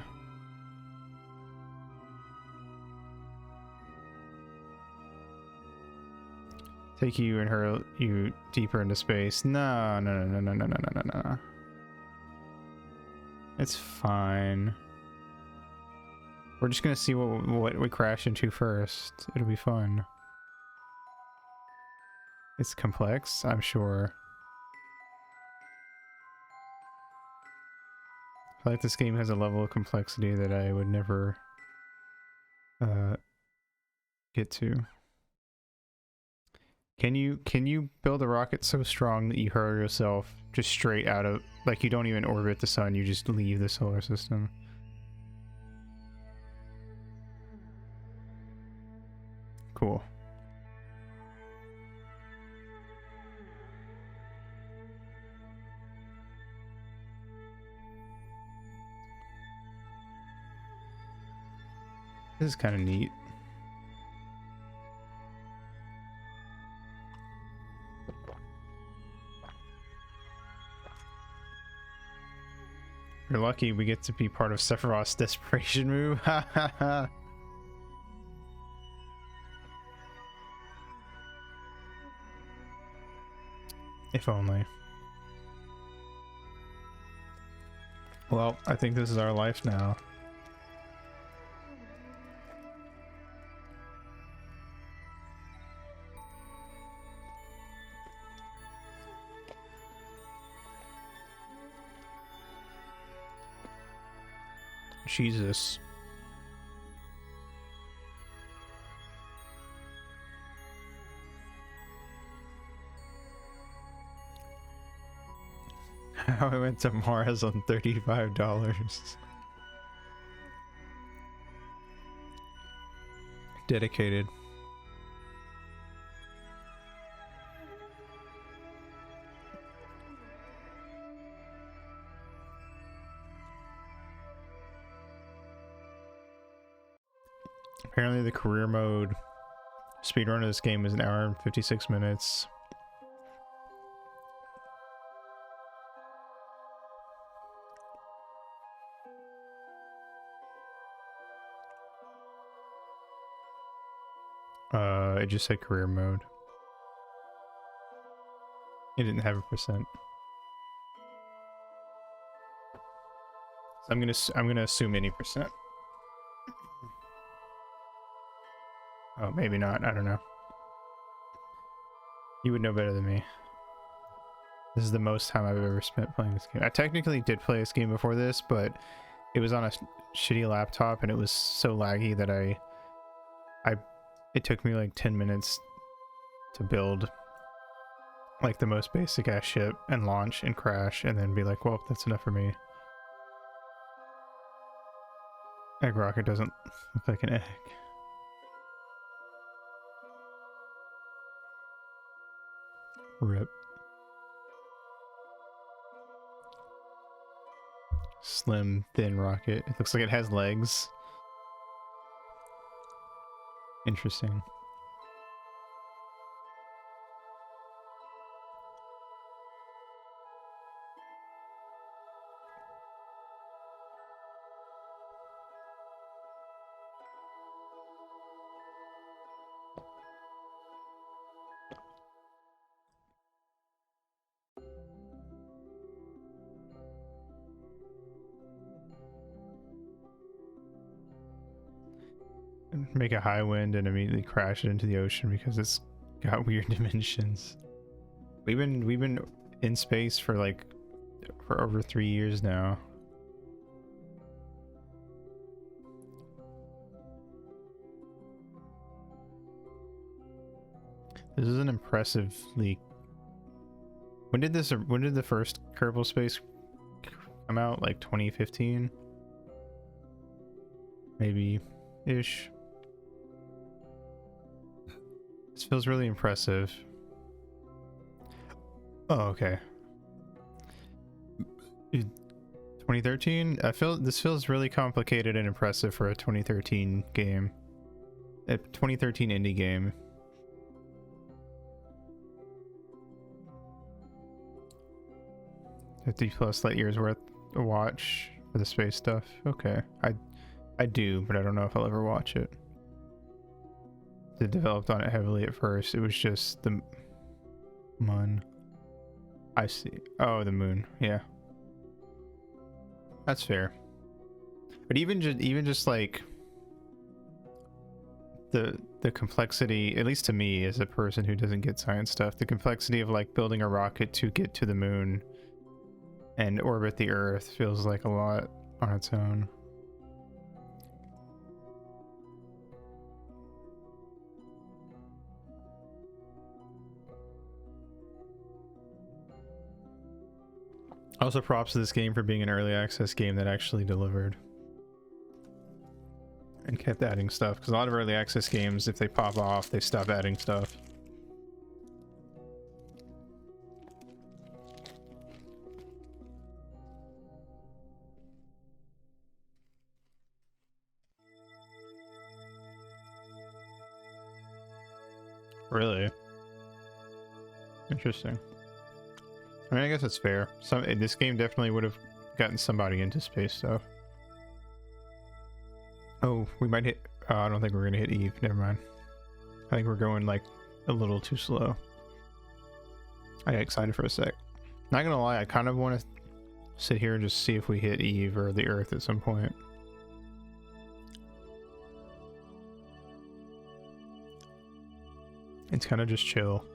Take you and hurl you deeper into space. No, no, no, no, no, no, no, no, no, no. It's fine. We're just gonna see what we crash into first. It'll be fun. It's complex, I'm sure. I feel like this game has a level of complexity that I would never get to. Can you build a rocket so strong that you hurl yourself just straight out of, like, you don't even orbit the sun, you just leave the solar system? Cool. This is kind of neat. You're lucky we get to be part of Sephiroth's desperation move. Ha ha ha. If only. Well, I think this is our life now. Jesus. How I went to Mars on $35. Dedicated. Apparently the career mode speedrun of this game is 1 hour and 56 minutes. It just said career mode. It didn't have a percent. So I'm gonna assume any percent. Oh, maybe not. I don't know. You would know better than me. This is the most time I've ever spent playing this game. I technically did play this game before this, but it was on a shitty laptop and it was so laggy that it took me like 10 minutes to build like the most basic ass ship and launch and crash and then be like, well, that's enough for me. Egg rocket doesn't look like an egg. Rip. Slim, thin rocket. It looks like it has legs. Interesting. Make a high wind and immediately crash it into the ocean because it's got weird dimensions. We've been in space for over 3 years now. This is an impressively. When did the first Kerbal Space come out? Like 2015? Maybe ish. This feels really impressive. Oh, okay. 2013? This feels really complicated and impressive for a 2013 game. A 2013 indie game. $50+ light years worth of watch for the space stuff. Okay. I do, but I don't know if I'll ever watch it. They developed on it heavily at first. It was just the moon. I see. Oh, the moon. Yeah. That's fair. But even just like the complexity, at least to me as a person who doesn't get science stuff, the complexity of like building a rocket to get to the moon and orbit the Earth feels like a lot on its own. Also, props to this game for being an early access game that actually delivered and kept adding stuff, because a lot of early access games, if they pop off, they stop adding stuff. Really? Interesting. I mean, I guess it's fair. This game definitely would have gotten somebody into space stuff. Oh, we might hit... I don't think we're gonna hit Eve. Never mind. I think we're going, like, a little too slow. I got excited for a sec. Not gonna lie, I kind of want to sit here and just see if we hit Eve or the Earth at some point. It's kind of just chill.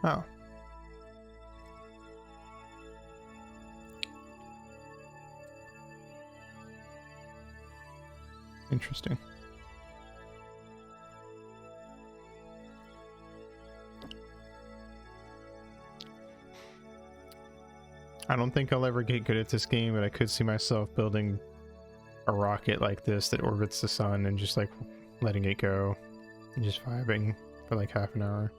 Oh. Interesting. I don't think I'll ever get good at this game, but I could see myself building a rocket like this that orbits the sun and just like letting it go and just vibing for like half an hour.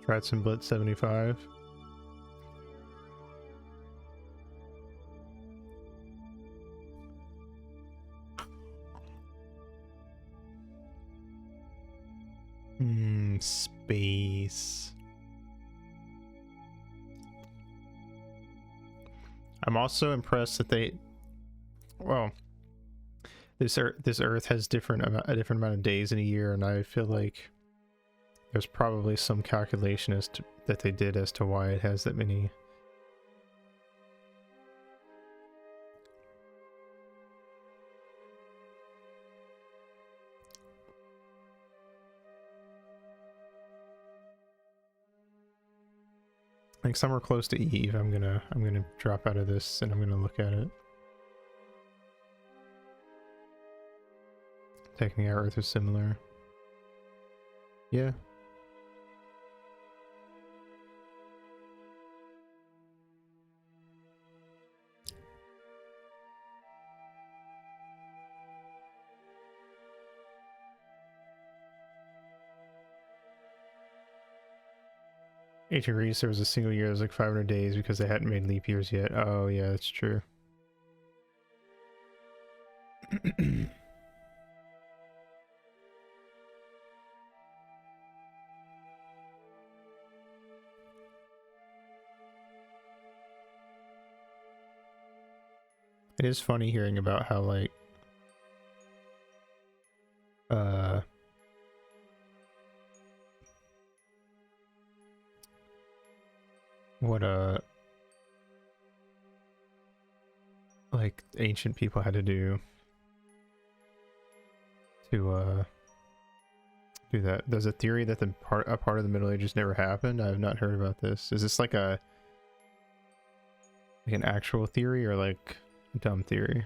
Tried some Blitz 75. Space. I'm also impressed that they, well, this Earth has a different amount of days in a year, and I feel like there's probably some calculation as to that they did as to why it has that many. Like somewhere close to Eve, I'm gonna drop out of this and I'm gonna look at it. Technically, our Earth is similar. Yeah. Ancient Greece, there was a single year that was like 500 days because they hadn't made leap years yet. Oh yeah, that's true. It is funny hearing about how like what like ancient people had to do do that. There's a theory that a part of the Middle Ages never happened. I have not heard about this. Is this like an actual theory or like a dumb theory?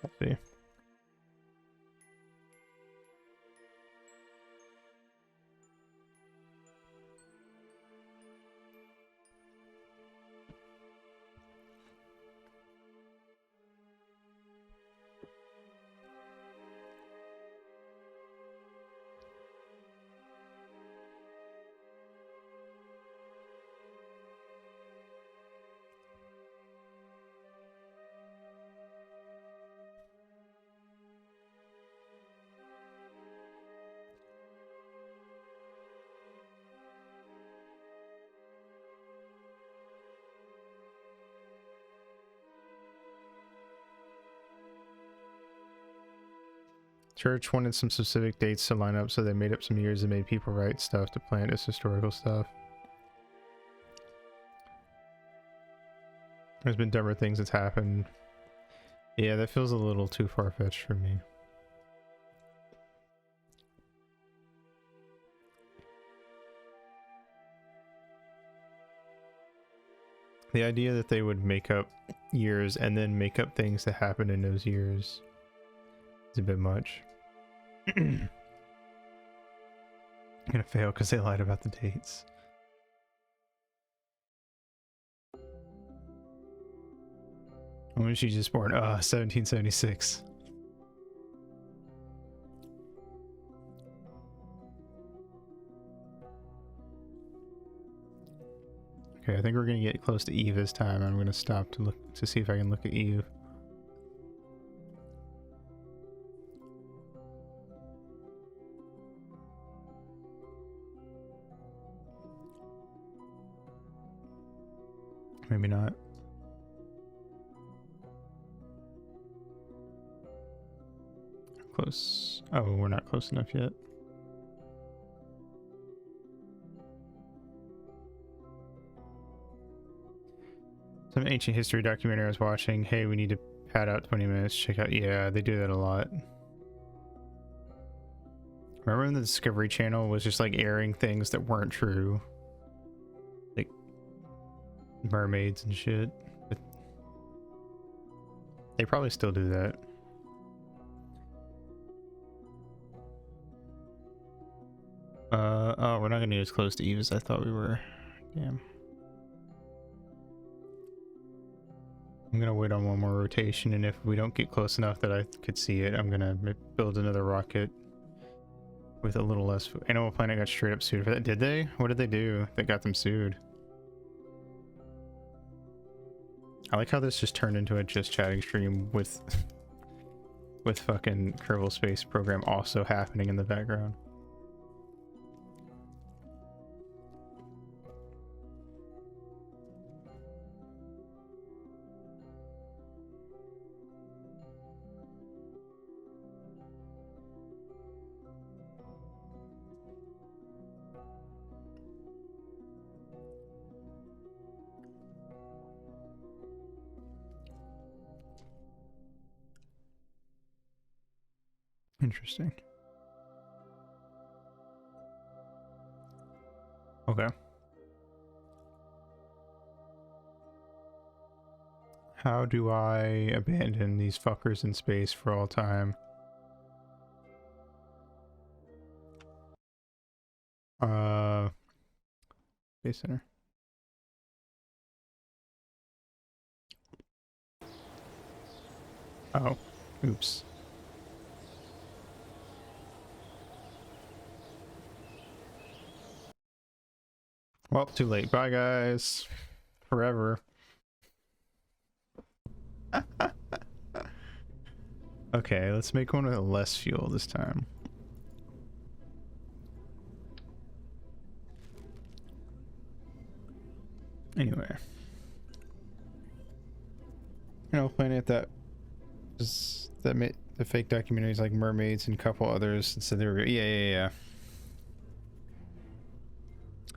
Let's see. Church wanted some specific dates to line up, so they made up some years and made people write stuff to plant as historical stuff. There's been dumber things that's happened. Yeah, that feels a little too far-fetched for me. The idea that they would make up years and then make up things that happened in those years is a bit much. I'm gonna fail because they lied about the dates. When was she just born? 1776. Okay, I think we're gonna get close to Eve this time. I'm gonna stop to look to see if I can look at Eve. Maybe not. Close. Oh, we're not close enough yet. Some ancient history documentary I was watching. Hey, we need to pad out 20 minutes. Check out. Yeah, they do that a lot. Remember when the Discovery Channel was just like airing things that weren't true? Like mermaids and shit. But they probably still do that. Oh, we're not gonna get as close to Eve as I thought we were. Damn. I'm gonna wait on one more rotation, and if we don't get close enough that I could see it, I'm gonna build another rocket with a little less. Animal Planet got straight up sued for that. Did they? What did they do that got them sued? I like how this just turned into a just chatting stream with with fucking Kerbal Space Program also happening in the background. Interesting. Okay. How do I abandon these fuckers in space for all time? Space Center. Oh, oops. Well, too late. Bye, guys. Forever. Okay, let's make one with less fuel this time. Anyway. You know, planet that was that made the fake documentaries like Mermaids and a couple others, and so they were yeah.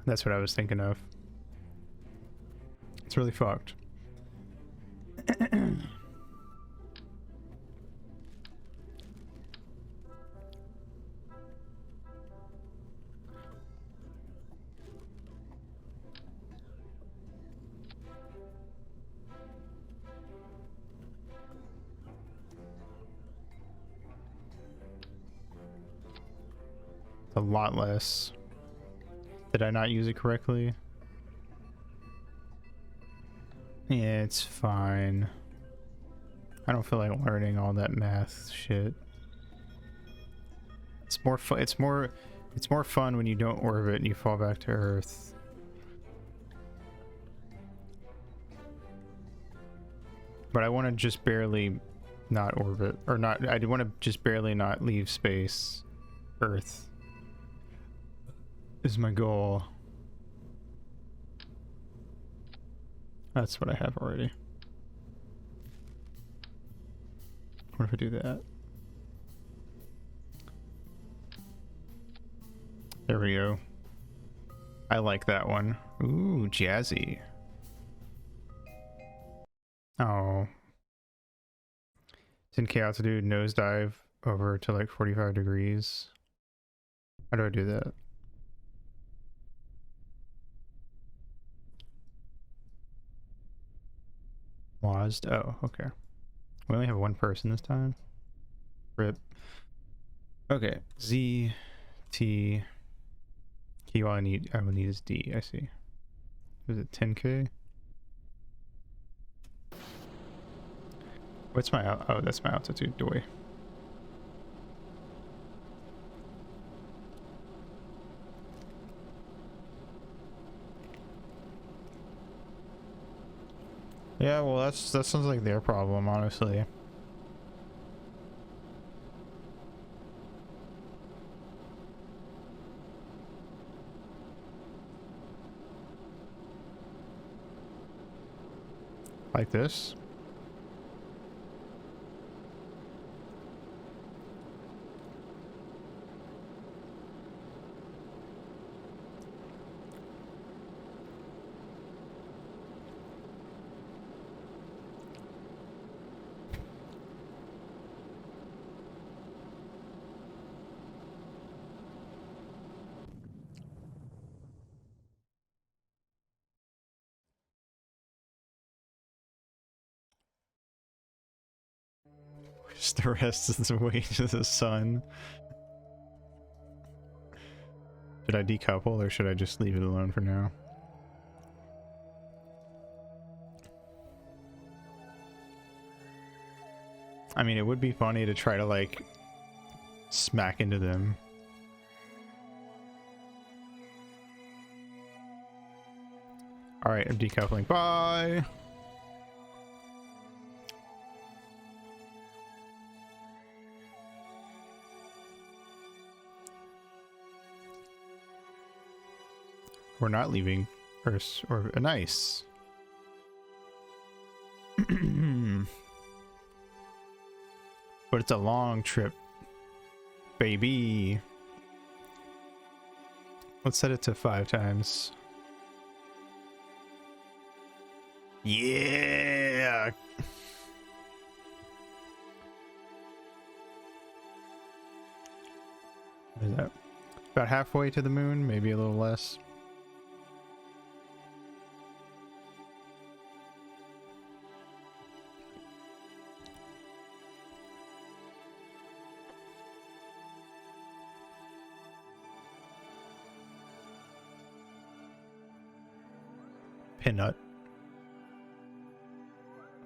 That's what I was thinking of. It's really fucked. A lot less. Did I not use it correctly? Yeah, it's fine. I don't feel like learning all that math shit. It's more fun. It's more fun when you don't orbit and you fall back to Earth. But I want to just barely not orbit, or not. I want to just barely not leave space. Earth is my goal. That's what I have already. What if I do that? There we go. I like that one. Ooh, jazzy. Oh. 10K altitude, nosedive over to like 45 degrees. How do I do that? Lost. Oh, okay. We only have one person this time. Rip. Okay. Z, T. Key all I will need is D. I see. Is it 10K? What's my oh, that's my altitude. Doy. Yeah, well, that sounds like their problem, honestly. Like this. Just the rest is the way to the sun. Should I decouple or should I just leave it alone for now? I mean, it would be funny to try to like smack into them. All right, I'm decoupling. Bye. We're not leaving Earth or nice. But it's a long trip, baby. Let's set it to 5 times. Yeah. What is that? About halfway to the moon, maybe a little less. Peanut.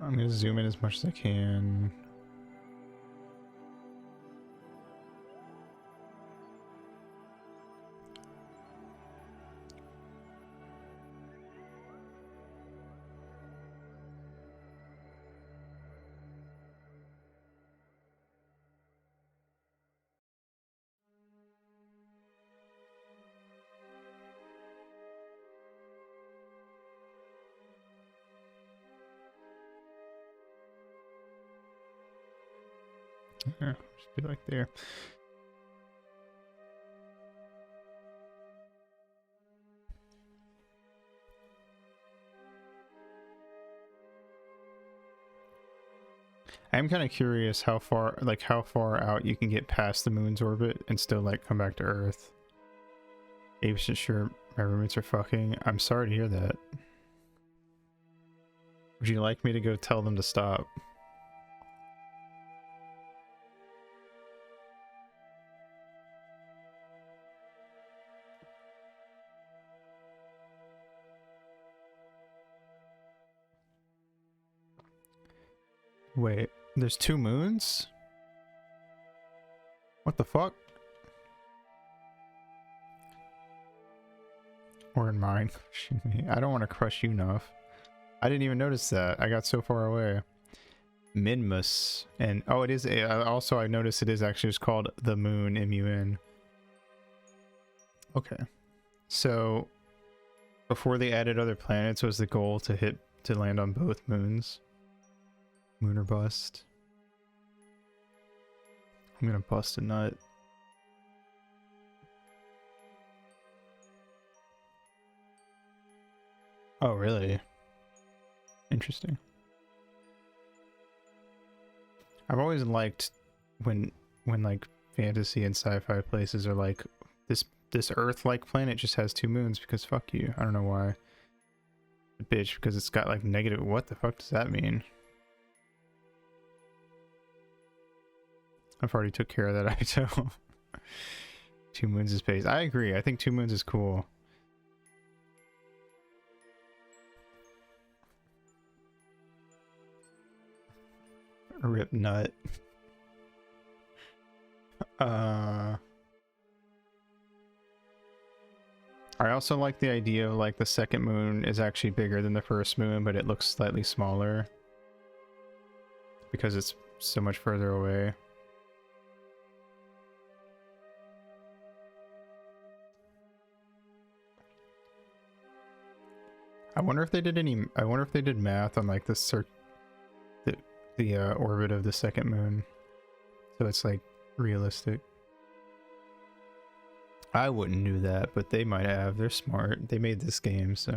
I'm gonna zoom in as much as I can. Yeah, just be like there. I'm kind of curious how far out you can get past the moon's orbit and still like come back to Earth. Abe's just sure my roommates are fucking. I'm sorry to hear that. Would you like me to go tell them to stop? Wait, there's 2 moons? What the fuck? Or in mine. I don't want to crush you enough. I didn't even notice that. I got so far away. Minmus. And oh, it is. Also, I noticed it is actually just called the moon, M-U-N. Okay. So, before they added other planets, was the goal to land on both moons? Moon or bust? I'm gonna bust a nut. Oh, really? Interesting. I've always liked when like fantasy and sci-fi places are like this Earth-like planet just has 2 moons because fuck you. I don't know why. Bitch, because it's got like negative. What the fuck does that mean? I've already took care of that item. 2 moons of space. I agree. I think 2 moons is cool. Rip nut. I also like the idea of like the second moon is actually bigger than the first moon, but it looks slightly smaller because it's so much further away. I wonder if they did math on like the orbit of the second moon, so it's like realistic. I wouldn't do that, but they might have. They're smart. They made this game, so.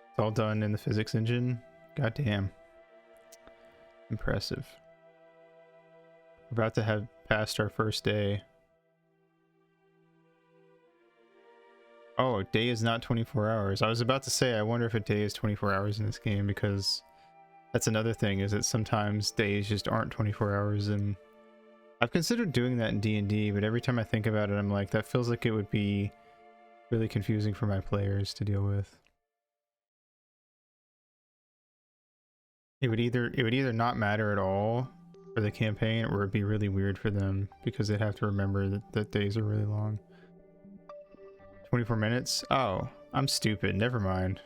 It's all done in the physics engine. Goddamn. Impressive. We're about to have passed our first day. Oh, a day is not 24 hours. I was about to say, I wonder if a day is 24 hours in this game, because that's another thing, is that sometimes days just aren't 24 hours, and I've considered doing that in D&D, but every time I think about it, I'm like, that feels like it would be really confusing for my players to deal with. It would either not matter at all for the campaign, or it'd be really weird for them, because they'd have to remember that days are really long. 24 minutes? Oh, I'm stupid. Never mind.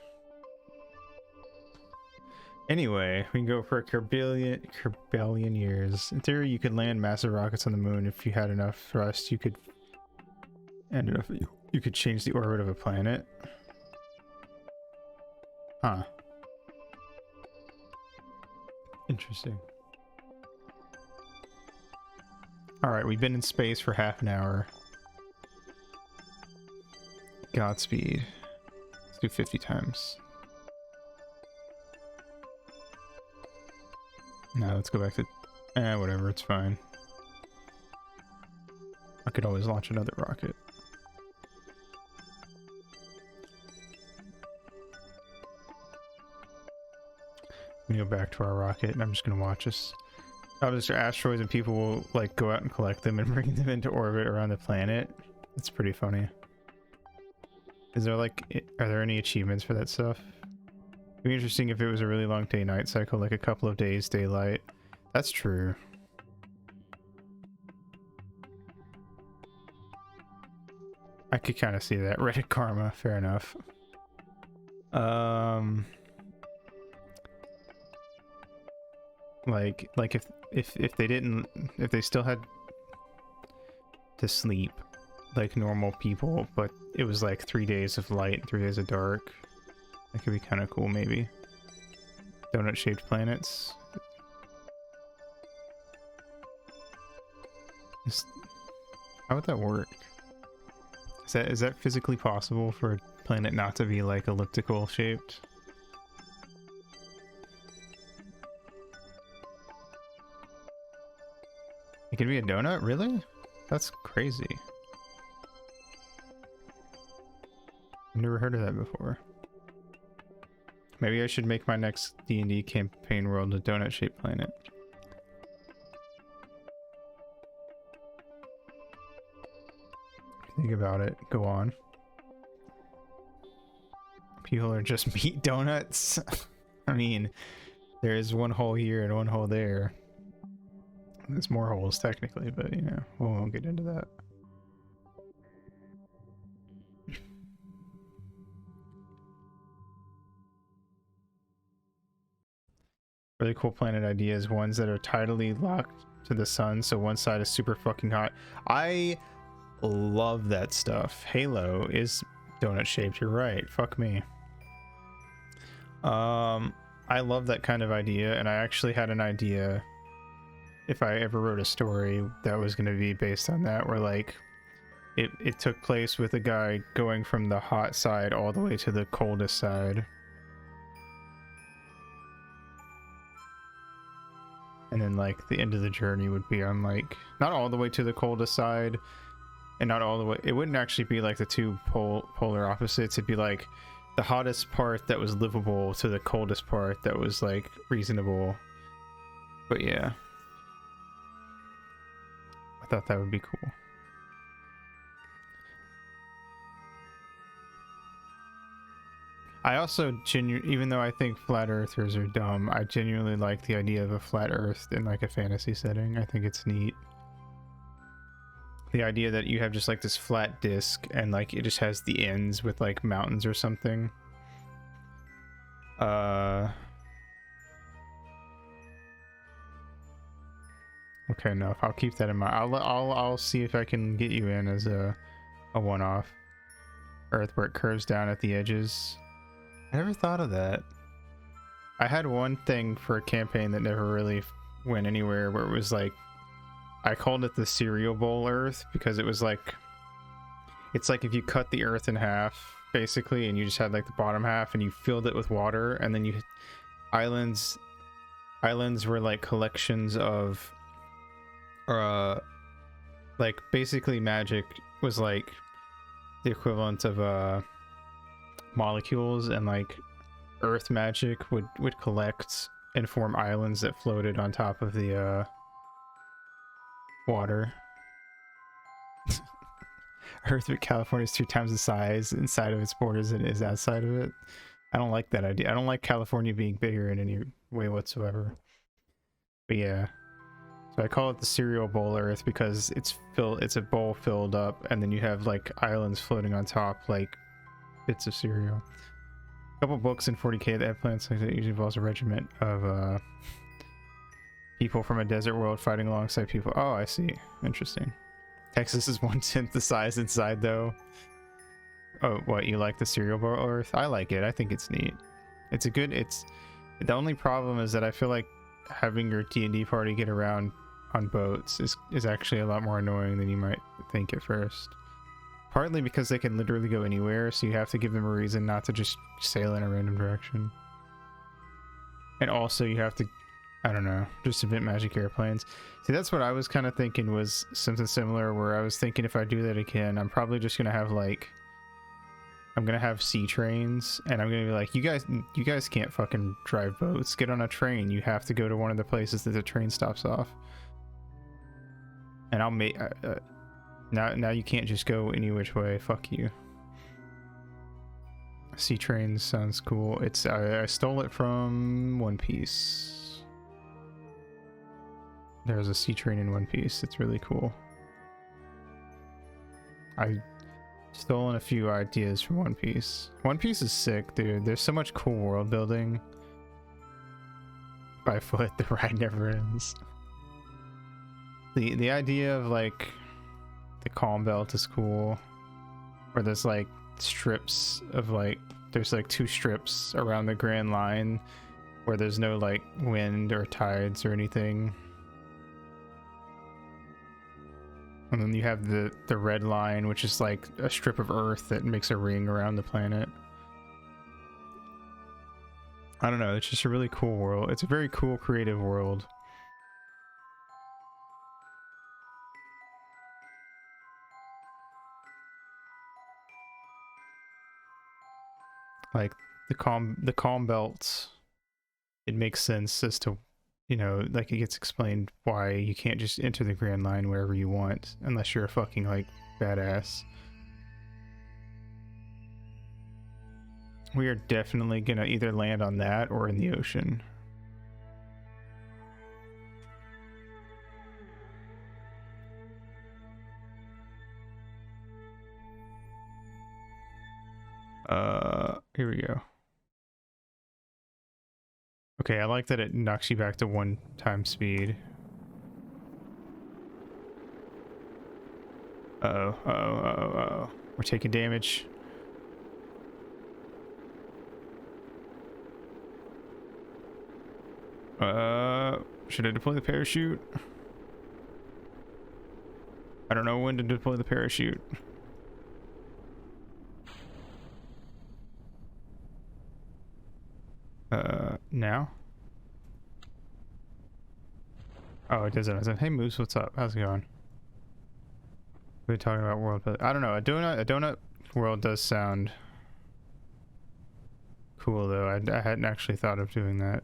Anyway, we can go for a Kerbalian years. In theory, you could land massive rockets on the moon if you had enough thrust. You could you could change the orbit of a planet. Huh. Interesting. Alright, we've been in space for half an hour. Godspeed. Let's do 50 times. No, let's go back to... whatever, it's fine. I could always launch another rocket. We go back to our rocket, and I'm just gonna watch us. Obviously, asteroids and people will like go out and collect them and bring them into orbit around the planet. It's pretty funny. Is there like, are there any achievements for that stuff? It'd be interesting if it was a really long day-night cycle, like a couple of days daylight. That's true. I could kind of see that. Reddit karma, fair enough. Like if they still had to sleep like normal people, but it was like 3 days of light, 3 days of dark. That could be kind of cool, maybe. donut-shaped planets. How would that work? Is that physically possible for a planet not to be like elliptical shaped? It could be a donut? Really? That's crazy. I've never heard of that before. Maybe I should make my next D&D campaign world a donut-shaped planet. Think about it. Go on. People are just meat donuts. I mean, there is one hole here and one hole there. There's more holes technically, but you know, we won't get into that. Really cool planet ideas, ones that are tidally locked to the sun, so one side is super fucking hot. I love that stuff. Halo is donut shaped, you're right. Fuck me. I love that kind of idea, and I actually had an idea if I ever wrote a story that was going to be based on that, where like it took place with a guy going from the hot side all the way to the coldest side. And then like the end of the journey would be on like not all the way to the coldest side and not all the way, it wouldn't actually be like the two polar opposites. It'd be like the hottest part that was livable to the coldest part that was like reasonable. But yeah, I thought that would be cool. I also even though I think flat earthers are dumb, I genuinely like the idea of a flat earth in like a fantasy setting. I think it's neat. The idea that you have just like this flat disc and like it just has the ends with like mountains or something. Okay, enough. I'll keep that in mind. I'll see if I can get you in as a one-off Earth where it curves down at the edges. I never thought of that. I had one thing for a campaign that never really went anywhere, where it was like, I called it the cereal bowl Earth because it was like, it's like if you cut the Earth in half basically, and you just had like the bottom half and you filled it with water, and then you islands were like collections of like basically magic was like the equivalent of molecules, and like earth magic would collect and form islands that floated on top of the water. Earth with California is 2 times the size inside of its borders than it is outside of it. I don't like that idea. I don't like California being bigger in any way whatsoever. But yeah, so I call it the cereal bowl Earth because it's a bowl filled up, and then you have like islands floating on top like bits of cereal. A couple books in 40k that have planets like that usually involves a regiment of people from a desert world fighting alongside people. Oh, I see. Interesting. Texas is 1/10 the size inside though. Oh, what, you like the cereal bowl Earth? I like it. I think it's neat. It's the only problem is that I feel like having your D&D party get around on boats is actually a lot more annoying than you might think at first. Partly because they can literally go anywhere, so you have to give them a reason not to just sail in a random direction. And also you have to, I don't know, just invent magic airplanes. See, that's what I was kind of thinking, was something similar, where I was thinking if I do that again, I'm probably just going to have like, I'm going to have sea trains, and I'm going to be like, you guys can't fucking drive boats. Get on a train. You have to go to one of the places that the train stops off. And I'll make, now you can't just go any which way. Fuck you. Sea trains sounds cool. I stole it from One Piece. There's a sea train in One Piece. It's really cool. I stolen a few ideas from One Piece. One Piece is sick, dude. There's so much cool world building. By foot, the ride never ends. The idea of like the calm belt is cool. Where there's like strips of like, there's like 2 strips around the Grand Line where there's no like wind or tides or anything. And then you have the red line, which is like a strip of earth that makes a ring around the planet. I don't know, it's just a really cool world. It's a very cool, creative world. Like the calm belts, it makes sense as to, you know, like it gets explained why you can't just enter the Grand Line wherever you want unless you're a fucking like badass. We are definitely gonna either land on that or in the ocean. Here we go. Okay, I like that it knocks you back to 1x speed. Uh-oh. We're taking damage. Should I deploy the parachute? I don't know when to deploy the parachute. Now? Oh, it doesn't. I said, hey Moose, what's up? How's it going? We're talking about world, but I don't know. A donut world does sound cool though. I hadn't actually thought of doing that.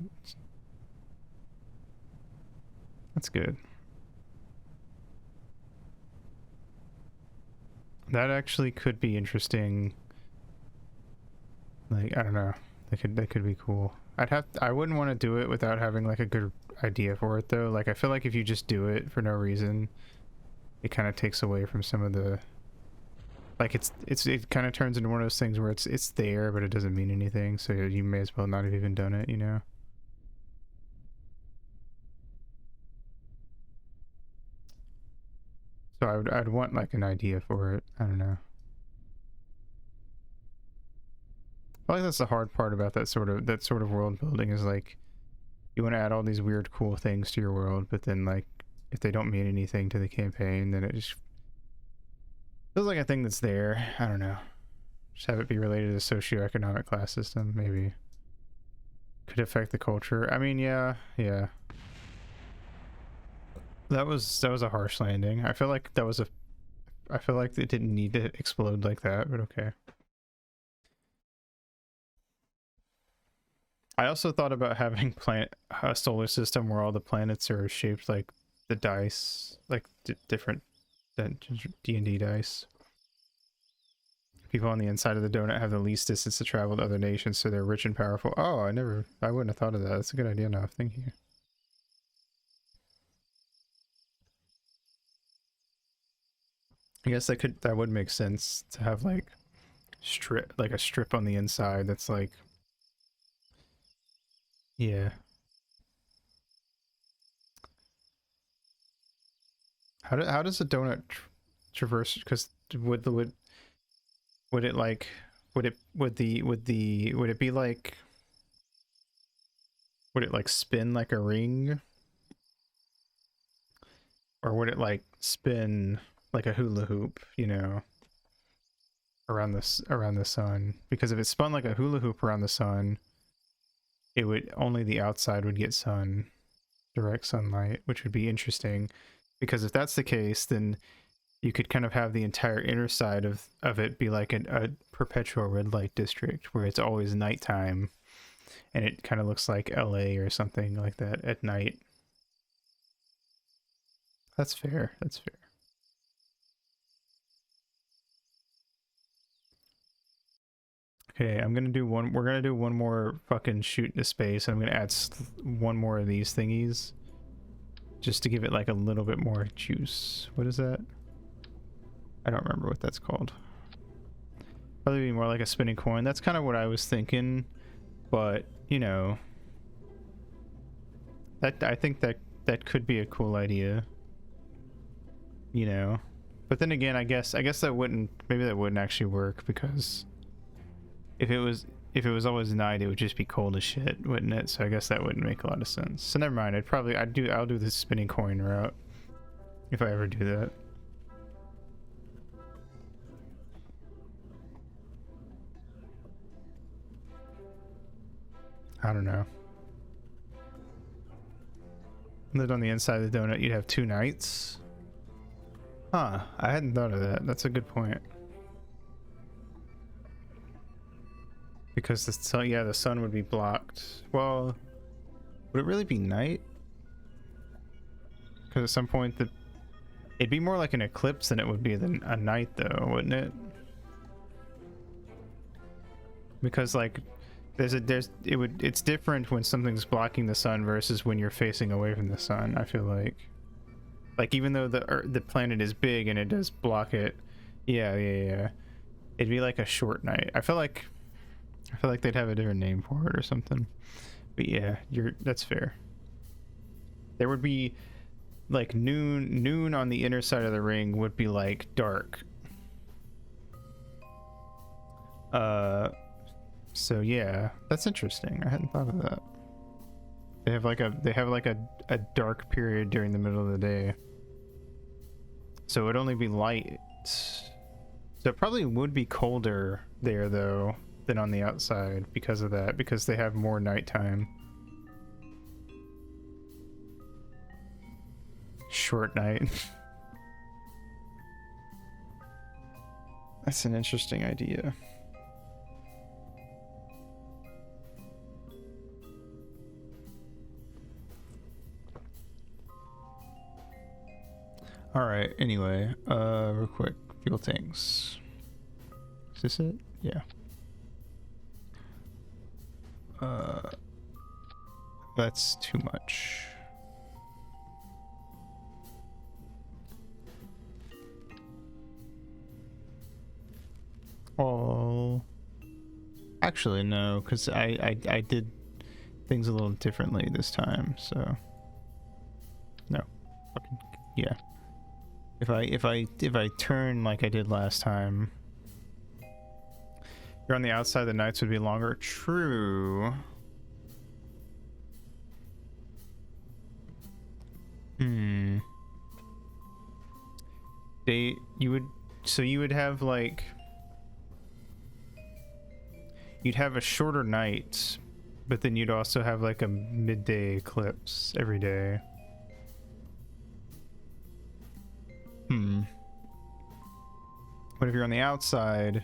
That's good. That actually could be interesting. Like, I don't know. That could be cool. I wouldn't want to do it without having like a good idea for it though. Like I feel like if you just do it for no reason, it kind of takes away from some of the, like it kind of turns into one of those things where it's there but it doesn't mean anything, so you may as well not have even done it, you know. So I'd want like an idea for it. I don't know. I think that's the hard part about that sort of world building is like you want to add all these weird cool things to your world, but then like if they don't mean anything to the campaign, then it just feels like a thing that's there. I don't know. Just have it be related to the socioeconomic class system, maybe. Could affect the culture. I mean, yeah. That was a harsh landing. I feel like it didn't need to explode like that, but okay. I also thought about having a solar system where all the planets are shaped like the dice, like different than D&D dice. People on the inside of the donut have the least distance to travel to other nations, so they're rich and powerful. Oh, I wouldn't have thought of that. That's a good idea now. Thank you. I guess that would make sense to have like a strip on the inside that's like, yeah. How does a donut traverse? Because would it like would it be like, would it like spin like a ring, or would it like spin like a hula hoop, you know, around the sun? Because if it spun like a hula hoop around the sun, it would only the outside would get direct sunlight, which would be interesting. Because if that's the case, then you could kind of have the entire inner side of it be like a perpetual red light district where it's always nighttime, and it kind of looks like LA or something like that at night. That's fair. That's fair. Okay, we're gonna do one more fucking shoot into space, and I'm gonna add one more of these thingies just to give it like a little bit more juice. What is that? I don't remember what that's called. Probably be more like a spinning coin. That's kind of what I was thinking, but you know, I think that could be a cool idea, you know. But then again, I guess that wouldn't actually work, because if it was if it was always night, it would just be cold as shit, wouldn't it? So I guess that wouldn't make a lot of sense. So never mind. I'll do the spinning coin route if I ever do that. I don't know. Lived on the inside of the donut, you'd have 2 nights. Huh, I hadn't thought of that. That's a good point. Because the sun, yeah, the sun would be blocked. Well, would it really be night? Because at some point it'd be more like an eclipse than it would be a night, though, wouldn't it? Because like it's different when something's blocking the sun versus when you're facing away from the sun. I feel like even though the planet is big and it does block it, yeah, it'd be like a short night. I feel like they'd have a different name for it or something. But yeah, that's fair. There would be like noon on the inner side of the ring would be like dark. So yeah, that's interesting. I hadn't thought of that. They have like a dark period during the middle of the day. So it'd only be light. So it probably would be colder there though than on the outside because of that, because they have more nighttime. Short night. That's an interesting idea. All right, anyway, real quick, fuel tanks. Is this it? Yeah. That's too much. Oh, actually no, because I did things a little differently this time, so no. Fucking yeah. If I turn like I did last time, you're on the outside, the nights would be longer. True. You would have like, you'd have a shorter night, but then you'd also have like a midday eclipse every day. But if you're on the outside,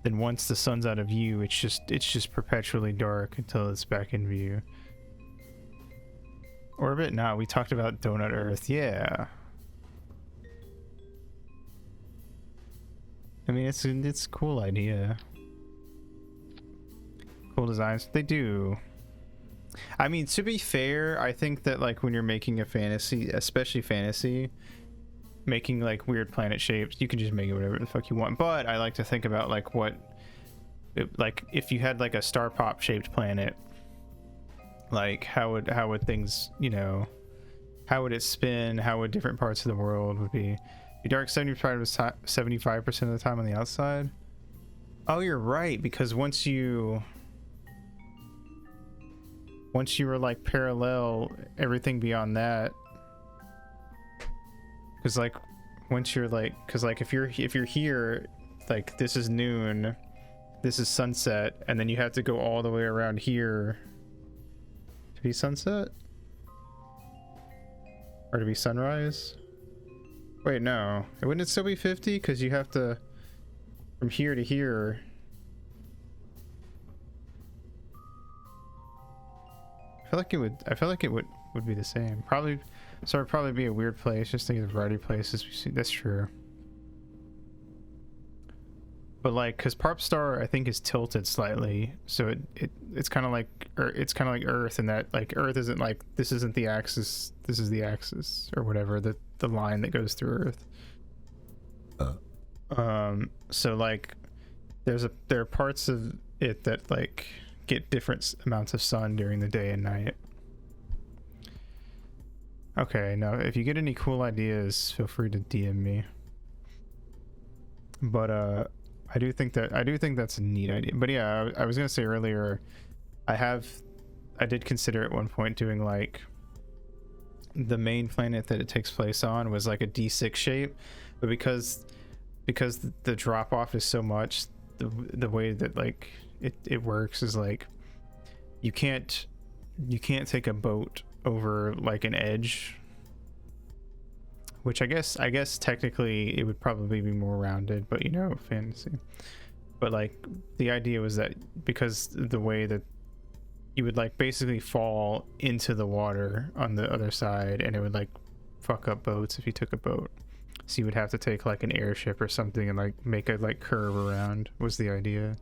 then once the sun's out of view, it's just perpetually dark until it's back in view. Orbit? No, we talked about Donut Earth. Yeah. I mean, it's a cool idea. Cool designs. They do. I mean, to be fair, I think that like when you're making a fantasy, especially fantasy, making like weird planet shapes, you can just make it whatever the fuck you want. But I like to think about like like if you had like a star pop shaped planet, like how would things, you know, how would it spin? How would different parts of the world would be dark 75% of the time on the outside? Oh, you're right, because once you were like parallel, everything beyond that, because like once you're like, because like if you're here, like this is noon, this is sunset, and then you have to go all the way around here to be sunset or to be sunrise. Wait, no, wouldn't it still be 50 because you have to from here to here? I feel like it would be the same. Probably, so it'd probably be a weird place. Just think of the variety of places we see. That's true. But like, cause Parp Star I think is tilted slightly, so it's kind of like Earth, in that like Earth isn't like, this isn't the axis, this is the axis or whatever, the line that goes through Earth. So like there are parts of it that like get different amounts of sun during the day and night. Okay, now if you get any cool ideas, feel free to DM me. But I do think that's a neat idea. But yeah, I was gonna say earlier, I did consider at one point doing like the main planet that it takes place on was like a D6 shape, but because the drop off is so much, the way that like it works is like you can't take a boat over like an edge, which I guess technically it would probably be more rounded, but you know, fantasy. But like the idea was that because the way that you would like basically fall into the water on the other side, and it would like fuck up boats if you took a boat. So you would have to take like an airship or something and like make a like curve around, was the idea.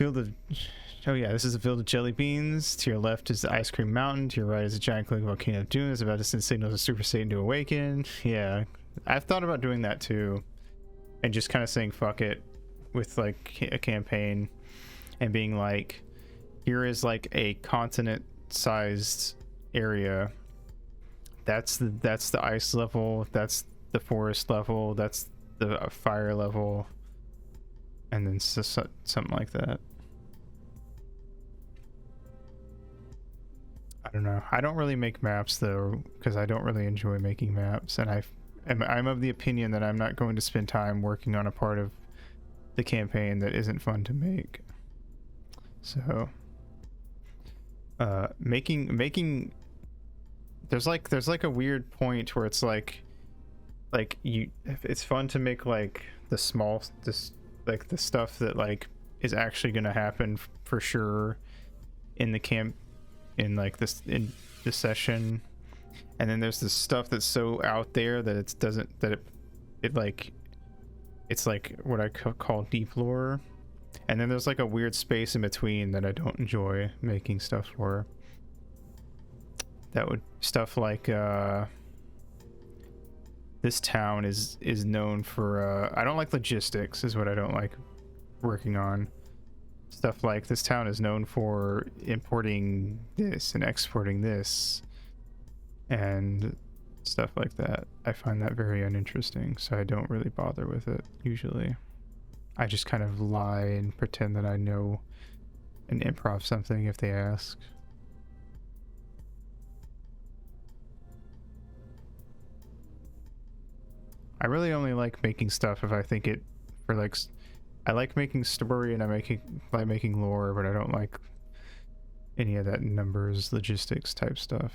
Oh yeah, this is a field of jelly beans. To your left is the ice cream mountain. To your right is a giant glowing volcano of dunes about to send signals of Super Saiyan to awaken. Yeah, I've thought about doing that too, and just kind of saying fuck it with like a campaign and being like, here is like a continent-sized area. That's the ice level. That's the forest level. That's the fire level, and then something like that. I don't know. I don't really make maps though, because I don't really enjoy making maps, and I'm of the opinion that I'm not going to spend time working on a part of the campaign that isn't fun to make. So making there's like a weird point where it's like it's fun to make like like the stuff that like is actually gonna happen for sure in the camp, in like this session, and then there's this stuff that's so out there that it's like what I call deep lore. And then there's like a weird space in between that I don't enjoy making stuff for. That would stuff like this town is known for I don't like logistics, is what I don't like working on. Stuff like this town is known for importing this and exporting this and stuff like that. I find that very uninteresting, so I don't really bother with it usually. I just kind of lie and pretend that I know and improv something if they ask. I really only like making stuff if I think it for like I like making story and I like making lore, but I don't like any of that numbers logistics type stuff.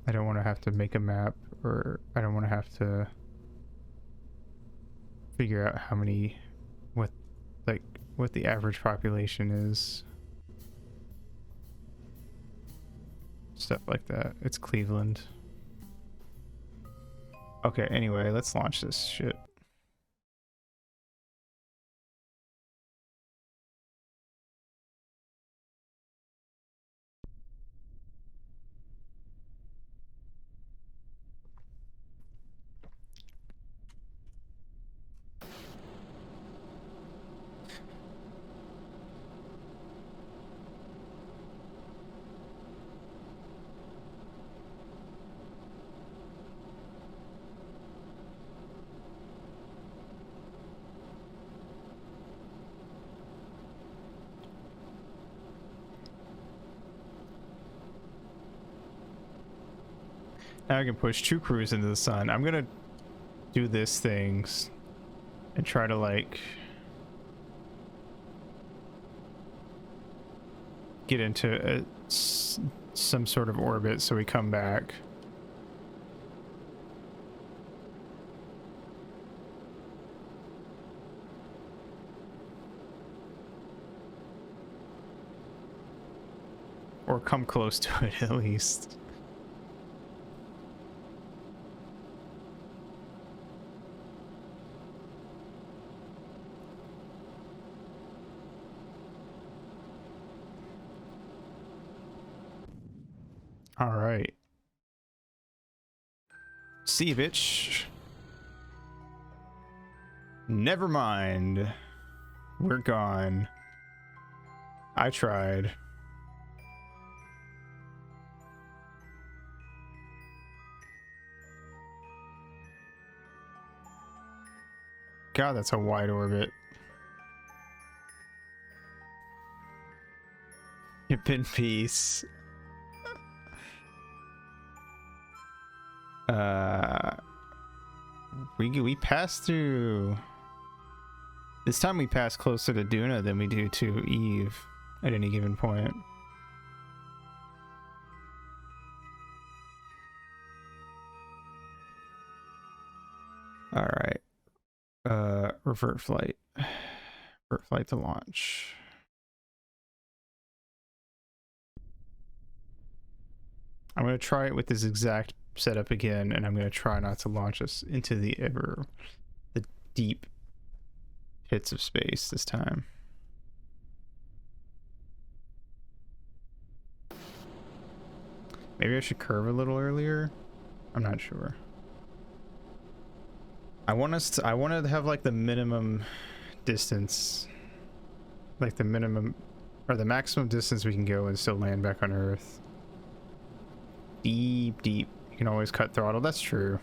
I don't want to have to make a map, or I don't want to have to figure out how many, what the average population is. Stuff like that. It's Cleveland. Okay, anyway, let's launch this shit. Now I can push 2 crews into the sun. I'm gonna do this things and try to like get into some sort of orbit so we come back. Or come close to it at least. All right. See you, bitch. Never mind. We're gone. I tried. God, that's a wide orbit. Hip in peace. We passed through. This time we pass closer to Duna than we do to Eve at any given point. All right. Revert flight. Revert flight to launch. I'm going to try it with this exact setup again, and I'm going to try not to launch us into the deep pits of space this time. Maybe I should curve a little earlier. I'm not sure. I want to have like the minimum distance, like the minimum or the maximum distance we can go and still land back on Earth. Deep. You can always cut throttle. That's true.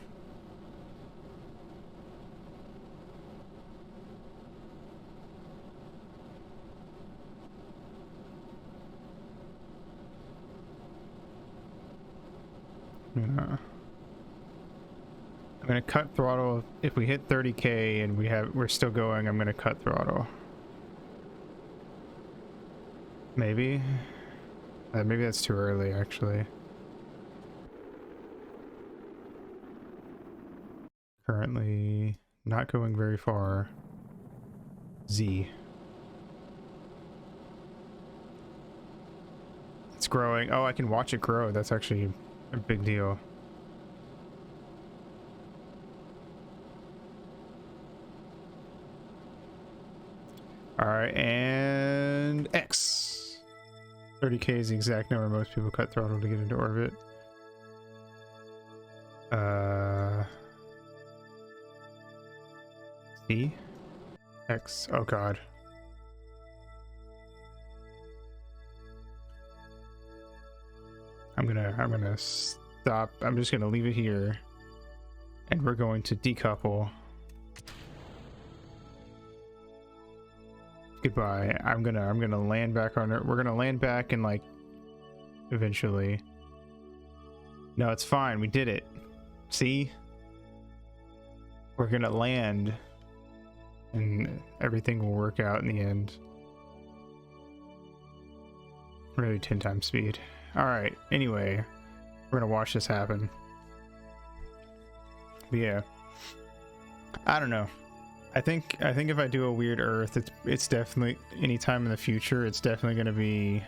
Yeah. I'm gonna cut throttle if we hit 30k and we're still going. I'm gonna cut throttle. Maybe. Maybe that's too early, actually. Currently not going very far. Z. It's growing. Oh, I can watch it grow. That's actually a big deal. All right, and X. 30k is the exact number most people cut throttle to get into orbit. C. X. Oh God. I'm gonna stop. I'm just gonna leave it here, and we're going to decouple. Goodbye. I'm gonna land back on it. We're gonna land back and like eventually. No, it's fine. We did it. See? We're gonna land and everything will work out in the end. Really 10 times speed. All right. Anyway, we're gonna watch this happen. But yeah. I don't know. I think if I do a weird Earth, it's definitely anytime in the future. It's definitely going to be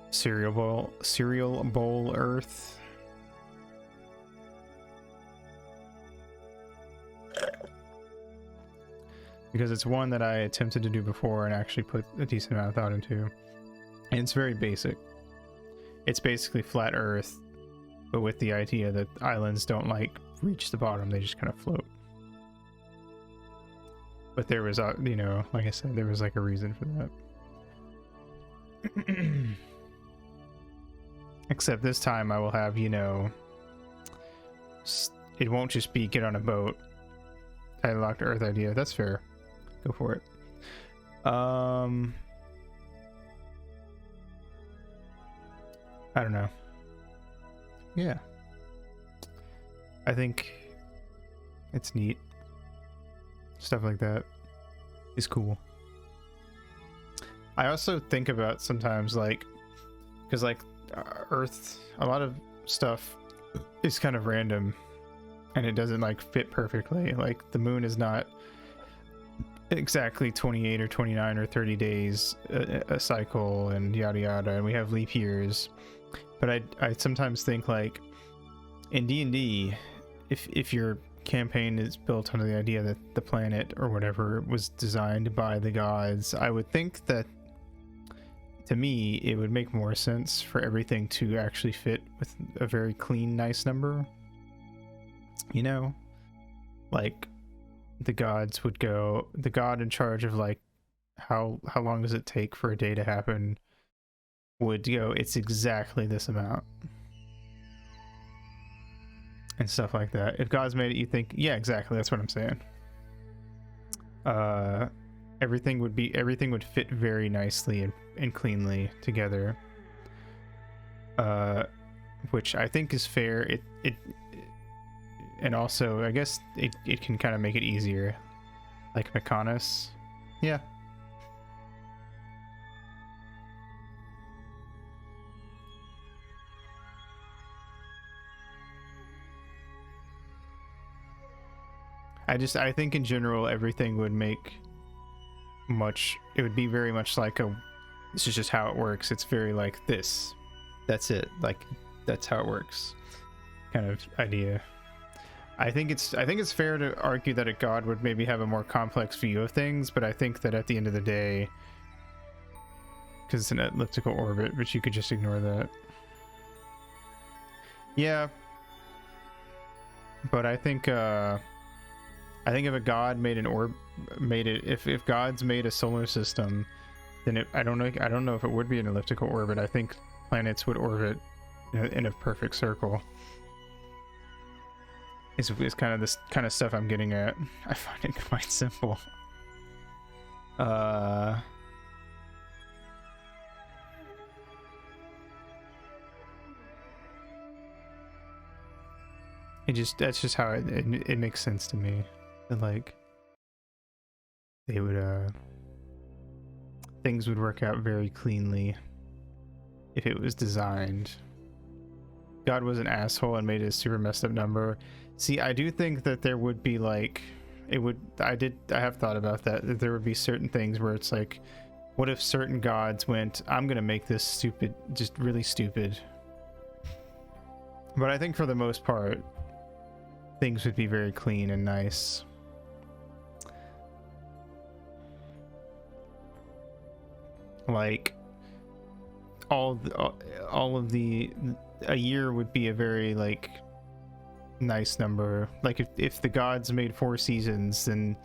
cereal bowl Earth. Because it's one that I attempted to do before and actually put a decent amount of thought into. And it's very basic. It's basically flat Earth, but with the idea that islands don't like reach the bottom, they just kind of float. But there was, you know, like I said, there was like a reason for that. Except this time I will have, you know, it won't just be get on a boat. I locked Earth idea. That's fair. Go for it. I don't know. Yeah. I think it's neat. Stuff like that is cool. I also think about sometimes like, because like Earth, a lot of stuff is kind of random and it doesn't like fit perfectly. Like the moon is not exactly 28 or 29 or 30 days a cycle and yada yada, and we have leap years. But I sometimes think like in D&D, if your campaign is built on the idea that the planet or whatever was designed by the gods, I would think that to me it would make more sense for everything to actually fit with a very clean, nice number. You know, like the gods would go, the god in charge of like how long does it take for a day to happen would go, it's exactly this amount. and stuff like that. If God's made it, you think, yeah, exactly. That's what I'm saying. Everything would fit very nicely and cleanly together. Which I think is fair. It and also I guess it can kind of make it easier, like Mechonis. Yeah. I think in general everything would make it would be very much like this is just how it works. It's very like this. That's it. Like that's how it works. Kind of idea. I think it's fair to argue that a god would maybe have a more complex view of things, but I think that at the end of the day, because it's an elliptical orbit, but you could just ignore that. Yeah. But I think if a god made if gods made a solar system, then I don't know if it would be an elliptical orbit. I think planets would orbit in a perfect circle. Is kind of this kind of stuff I'm getting at. I find it quite simple. That's just how it makes sense to me. And like they would things would work out very cleanly if it was designed. God was an asshole and made a super messed up number. See, I do think that there would be like I have thought about that there would be certain things where it's like, what if certain gods went, I'm gonna make this stupid, just really stupid. But I think for the most part things would be very clean and nice. Like all of the a year would be a very like nice number. Like if the gods made 4 seasons, then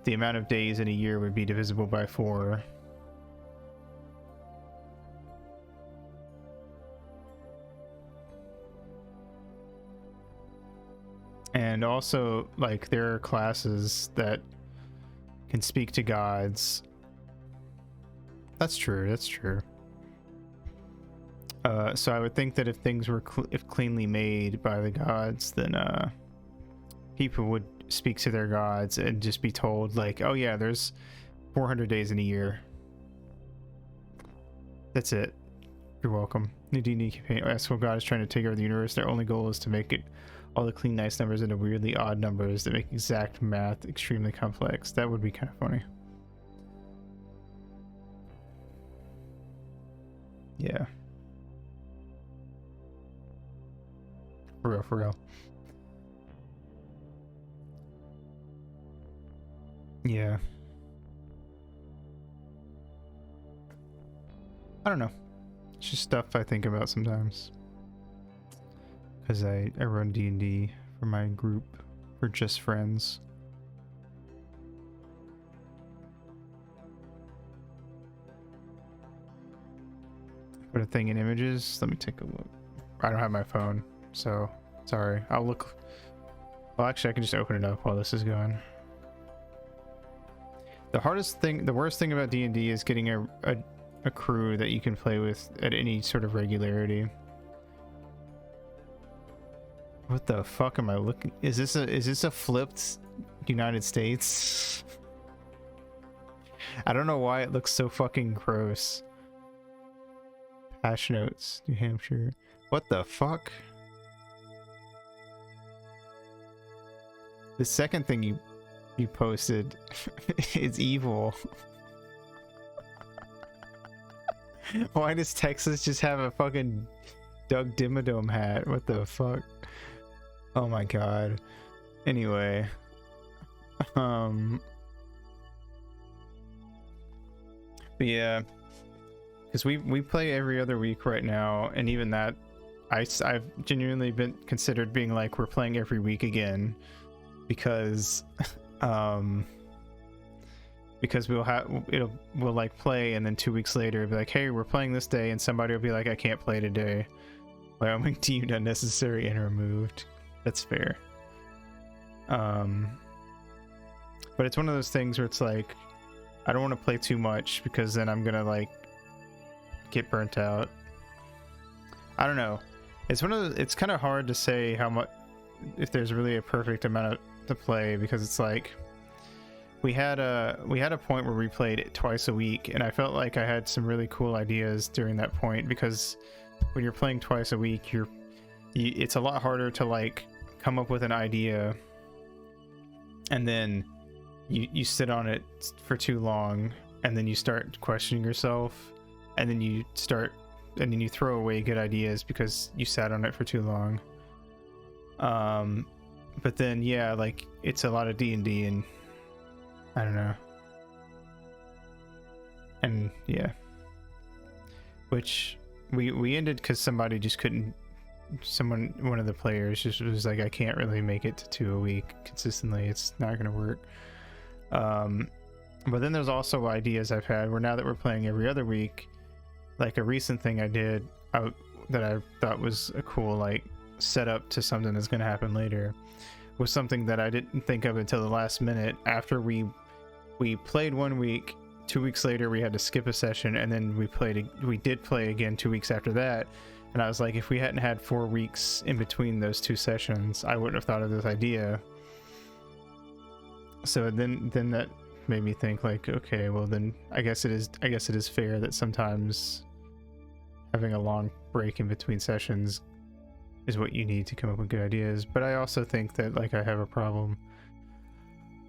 the amount of days in a year would be divisible by 4. And also like there are classes that can speak to gods. That's true. So I would think that if things were cleanly made by the gods, then people would speak to their gods and just be told like, oh yeah, there's 400 days in a year. That's it. You're welcome. New D&D campaign. Astral God is trying to take over the universe. Their only goal is to make it all the clean nice numbers into weirdly odd numbers that make exact math extremely complex. That would be kind of funny. Yeah. For real. Yeah. I don't know. It's just stuff I think about sometimes. Because I run D&D for my group, for just friends. Put a thing in images. Let me take a look. I don't have my phone, so sorry. I'll look. Well, actually, I can just open it up while this is going. The worst thing about D&D is getting a crew that you can play with at any sort of regularity. What the fuck am I looking? Is this a flipped United States? I don't know why it looks so fucking gross. Hash notes, New Hampshire. What the fuck? The second thing you posted is evil. Why does Texas just have a fucking Doug Dimmadome hat? What the fuck? Oh my god. Anyway. But yeah. Because we play every other week right now, and even that, I've genuinely been considered being like, we're playing every week again. Because we'll like play, and then 2 weeks later it'll be like, hey, we're playing this day, and somebody will be like, I can't play today. Wyoming deemed unnecessary and removed. That's fair. But it's one of those things where it's like, I don't want to play too much because then I'm gonna like get burnt out. I don't know. It's it's kind of hard to say how much, if there's really a perfect amount to play, because it's like we had a point where we played it twice a week, and I felt like I had some really cool ideas during that point, because when you're playing twice a week, it's a lot harder to like come up with an idea and then you sit on it for too long, and then you start questioning yourself, and then you throw away good ideas because you sat on it for too long. But then yeah, like it's a lot of D&D, and I don't know. And yeah, which we ended because somebody just couldn't, one of the players just was like, I can't really make it to 2 a week consistently, it's not gonna work. But then there's also ideas I've had where now that we're playing every other week, like a recent thing I did that I thought was a cool like setup to something that's going to happen later, was something that I didn't think of until the last minute. After we played 1 week, 2 weeks later we had to skip a session, and then we did play again 2 weeks after that, and I was like, if we hadn't had 4 weeks in between those 2 sessions, I wouldn't have thought of this idea. So then that made me think like, okay, well then I guess it is fair that sometimes having a long break in between sessions is what you need to come up with good ideas. But I also think that like I have a problem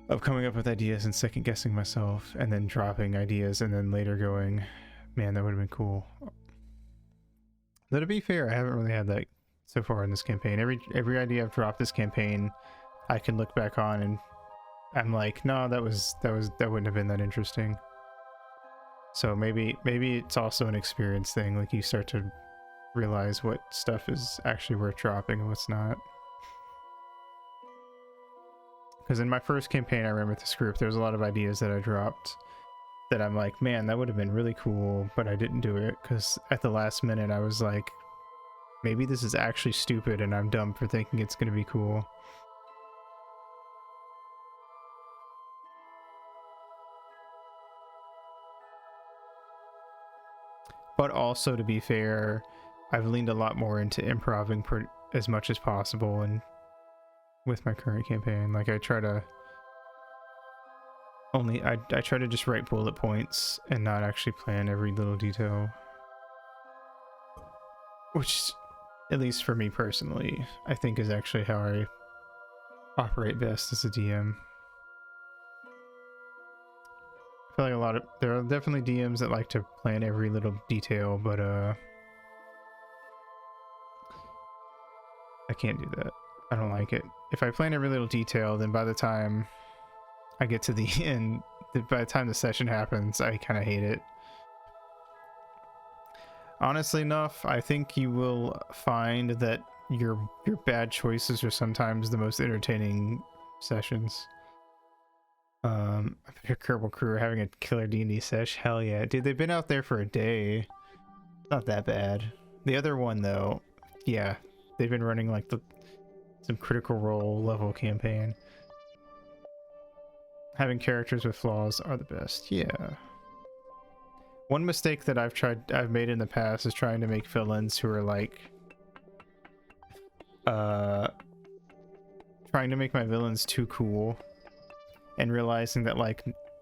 of coming up with ideas and second guessing myself, and then dropping ideas, and then later going, man, that would have been cool. Though to be fair, I haven't really had that so far in this campaign. Every idea I've dropped this campaign, I can look back on and I'm like, no, that wouldn't have been that interesting. So maybe it's also an experience thing. Like you start to realize what stuff is actually worth dropping and what's not. Because in my first campaign, I remember with this group, there was a lot of ideas that I dropped that I'm like, man, that would have been really cool, but I didn't do it because at the last minute I was like, maybe this is actually stupid and I'm dumb for thinking it's going to be cool. But also, to be fair, I've leaned a lot more into improvising as much as possible, and with my current campaign, like I try to just write bullet points and not actually plan every little detail, which, at least for me personally, I think is actually how I operate best as a DM. I feel like there are definitely DMs that like to plan every little detail, but I can't do that. I don't like it. If I plan every little detail, then by the time I get to the end, by the time the session happens, I kind of hate it. Honestly enough, I think you will find that your bad choices are sometimes the most entertaining sessions. Your Kerbal crew are having a killer D&D sesh. Hell yeah, dude! They've been out there for a day. Not that bad. The other one though, yeah, they've been running like some Critical Role level campaign. Having characters with flaws are the best. Yeah. One mistake that I've made in the past is trying to make villains who are like, trying to make my villains too cool. And realizing that like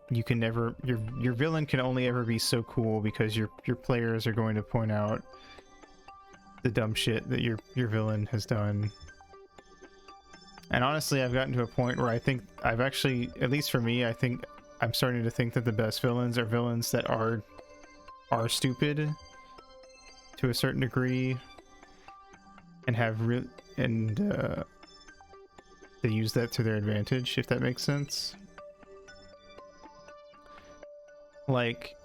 you can never, your villain can only ever be so cool because your players are going to point out the dumb shit that your villain has done. And honestly, I've gotten to a point where I think I've actually, at least for me, I think I'm starting to think that the best villains are villains that are stupid to a certain degree and have they use that to their advantage, if that makes sense. Like,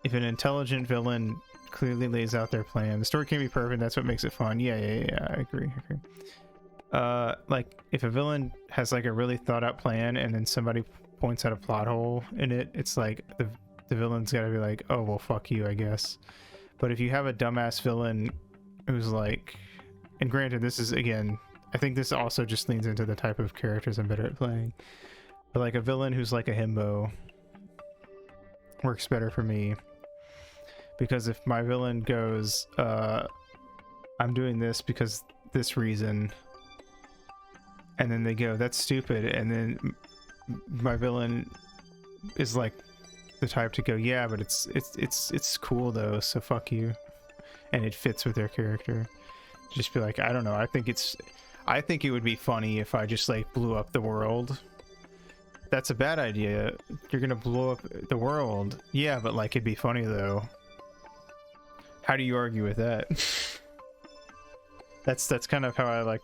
if an intelligent villain clearly lays out their plan, the story can't be perfect, that's what makes it fun. Yeah, I agree. Like, if a villain has like a really thought out plan and then somebody points out a plot hole in it, it's like the villain's gotta be like, oh well, fuck you, I guess. But if you have a dumbass villain who's like, and granted, this is again, I think this also just leans into the type of characters I'm better at playing. But like a villain who's like a himbo works better for me, because if my villain goes, I'm doing this because this reason, and then they go, that's stupid, and then my villain is like the type to go, yeah, but it's cool though, so fuck you, and it fits with their character. Just be like, I don't know, I think it would be funny if I just like blew up the world. That's a bad idea. You're gonna blow up the world. Yeah, but like it'd be funny though. How do you argue with that? That's kind of how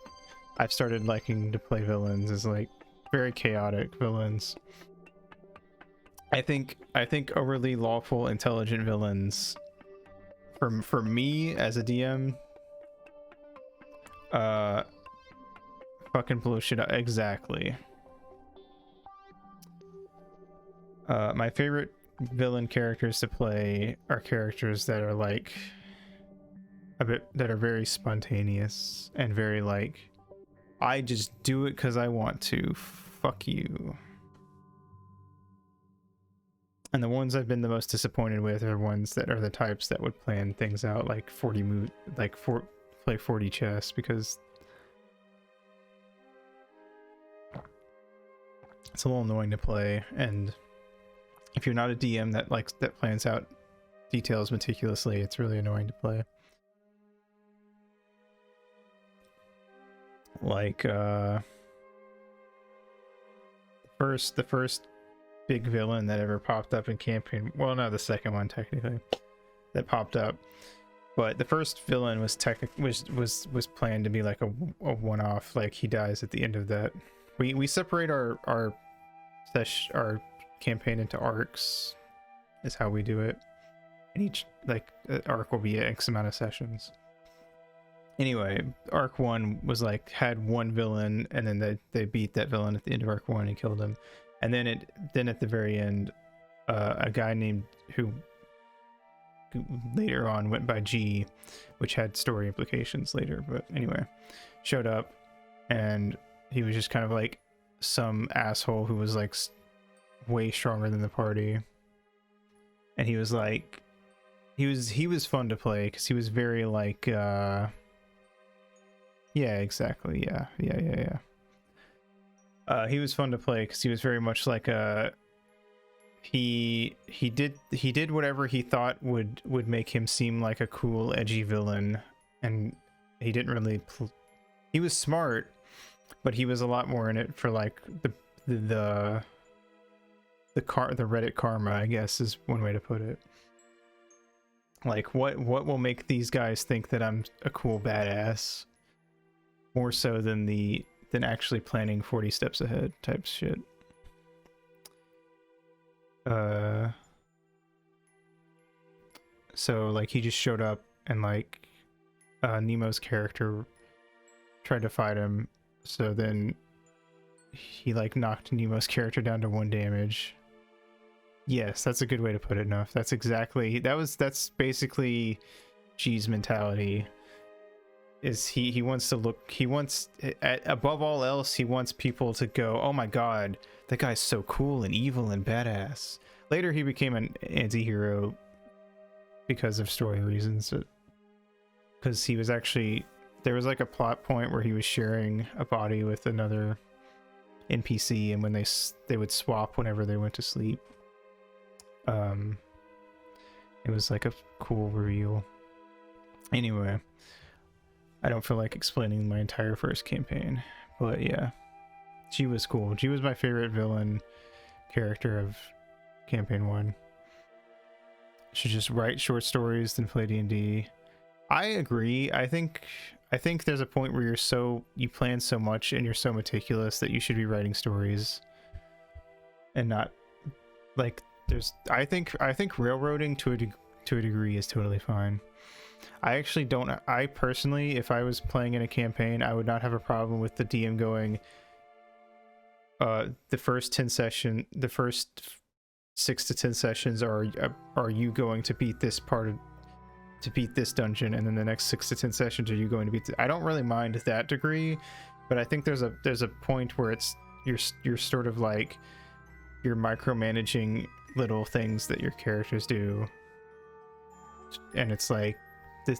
I've started liking to play villains, is like very chaotic villains. I think overly lawful, intelligent villains, for me as a DM, fucking blow shit up. Exactly. My favorite villain characters to play are characters that are like that are very spontaneous and very like, I just do it because I want to. Fuck you. And the ones I've been the most disappointed with are ones that are the types that would plan things out like play 40 chess, because it's a little annoying to play. And if you're not a DM that plans out details meticulously, it's really annoying to play. Like the first big villain that ever popped up in campaign, well, no, the second one technically that popped up, but the first villain was planned to be like a one-off. Like he dies at the end of that. We separate our campaign into arcs, is how we do it, and each arc will be X amount of sessions. Anyway, arc 1 was like had one villain, and then they beat that villain at the end of arc 1 and killed him. And then at the very end, a guy named who later on went by G, which had story implications later, but anyway, showed up, and he was just kind of like some asshole who was like way stronger than the party. And he was like, he was fun to play because he was very like yeah, exactly. Yeah. He was fun to play because he was very much like he did whatever he thought would make him seem like a cool, edgy villain, and he didn't really he was smart, but he was a lot more in it for like the Reddit karma, I guess, is one way to put it. Like what will make these guys think that I'm a cool badass, more so than actually planning 40 steps ahead type shit. So like he just showed up, and like Nemo's character tried to fight him, so then he like knocked Nemo's character down to 1 damage. Yes, that's a good way to put it, Nuff. That's basically G's mentality. Is he wants above all else, he wants people to go, oh my god, that guy's so cool and evil and badass. Later he became an anti-hero because of story reasons, because he was actually, there was like a plot point where he was sharing a body with another NPC, and when they would swap whenever they went to sleep. It was like a cool reveal. Anyway, I don't feel like explaining my entire first campaign, but yeah, G was cool. G was my favorite villain character of campaign 1. Should just write short stories than play D&D. I agree. I think there's a point where you plan so much and you're so meticulous that you should be writing stories, and not like I think railroading to a degree is totally fine. I personally, if I was playing in a campaign, I would not have a problem with the DM going, the first 6 to 10 sessions are you going to beat this dungeon, and then the next 6 to 10 sessions are you going to beat I don't really mind that degree, but I think there's a point where it's you're sort of like you're micromanaging little things that your characters do, and it's like this,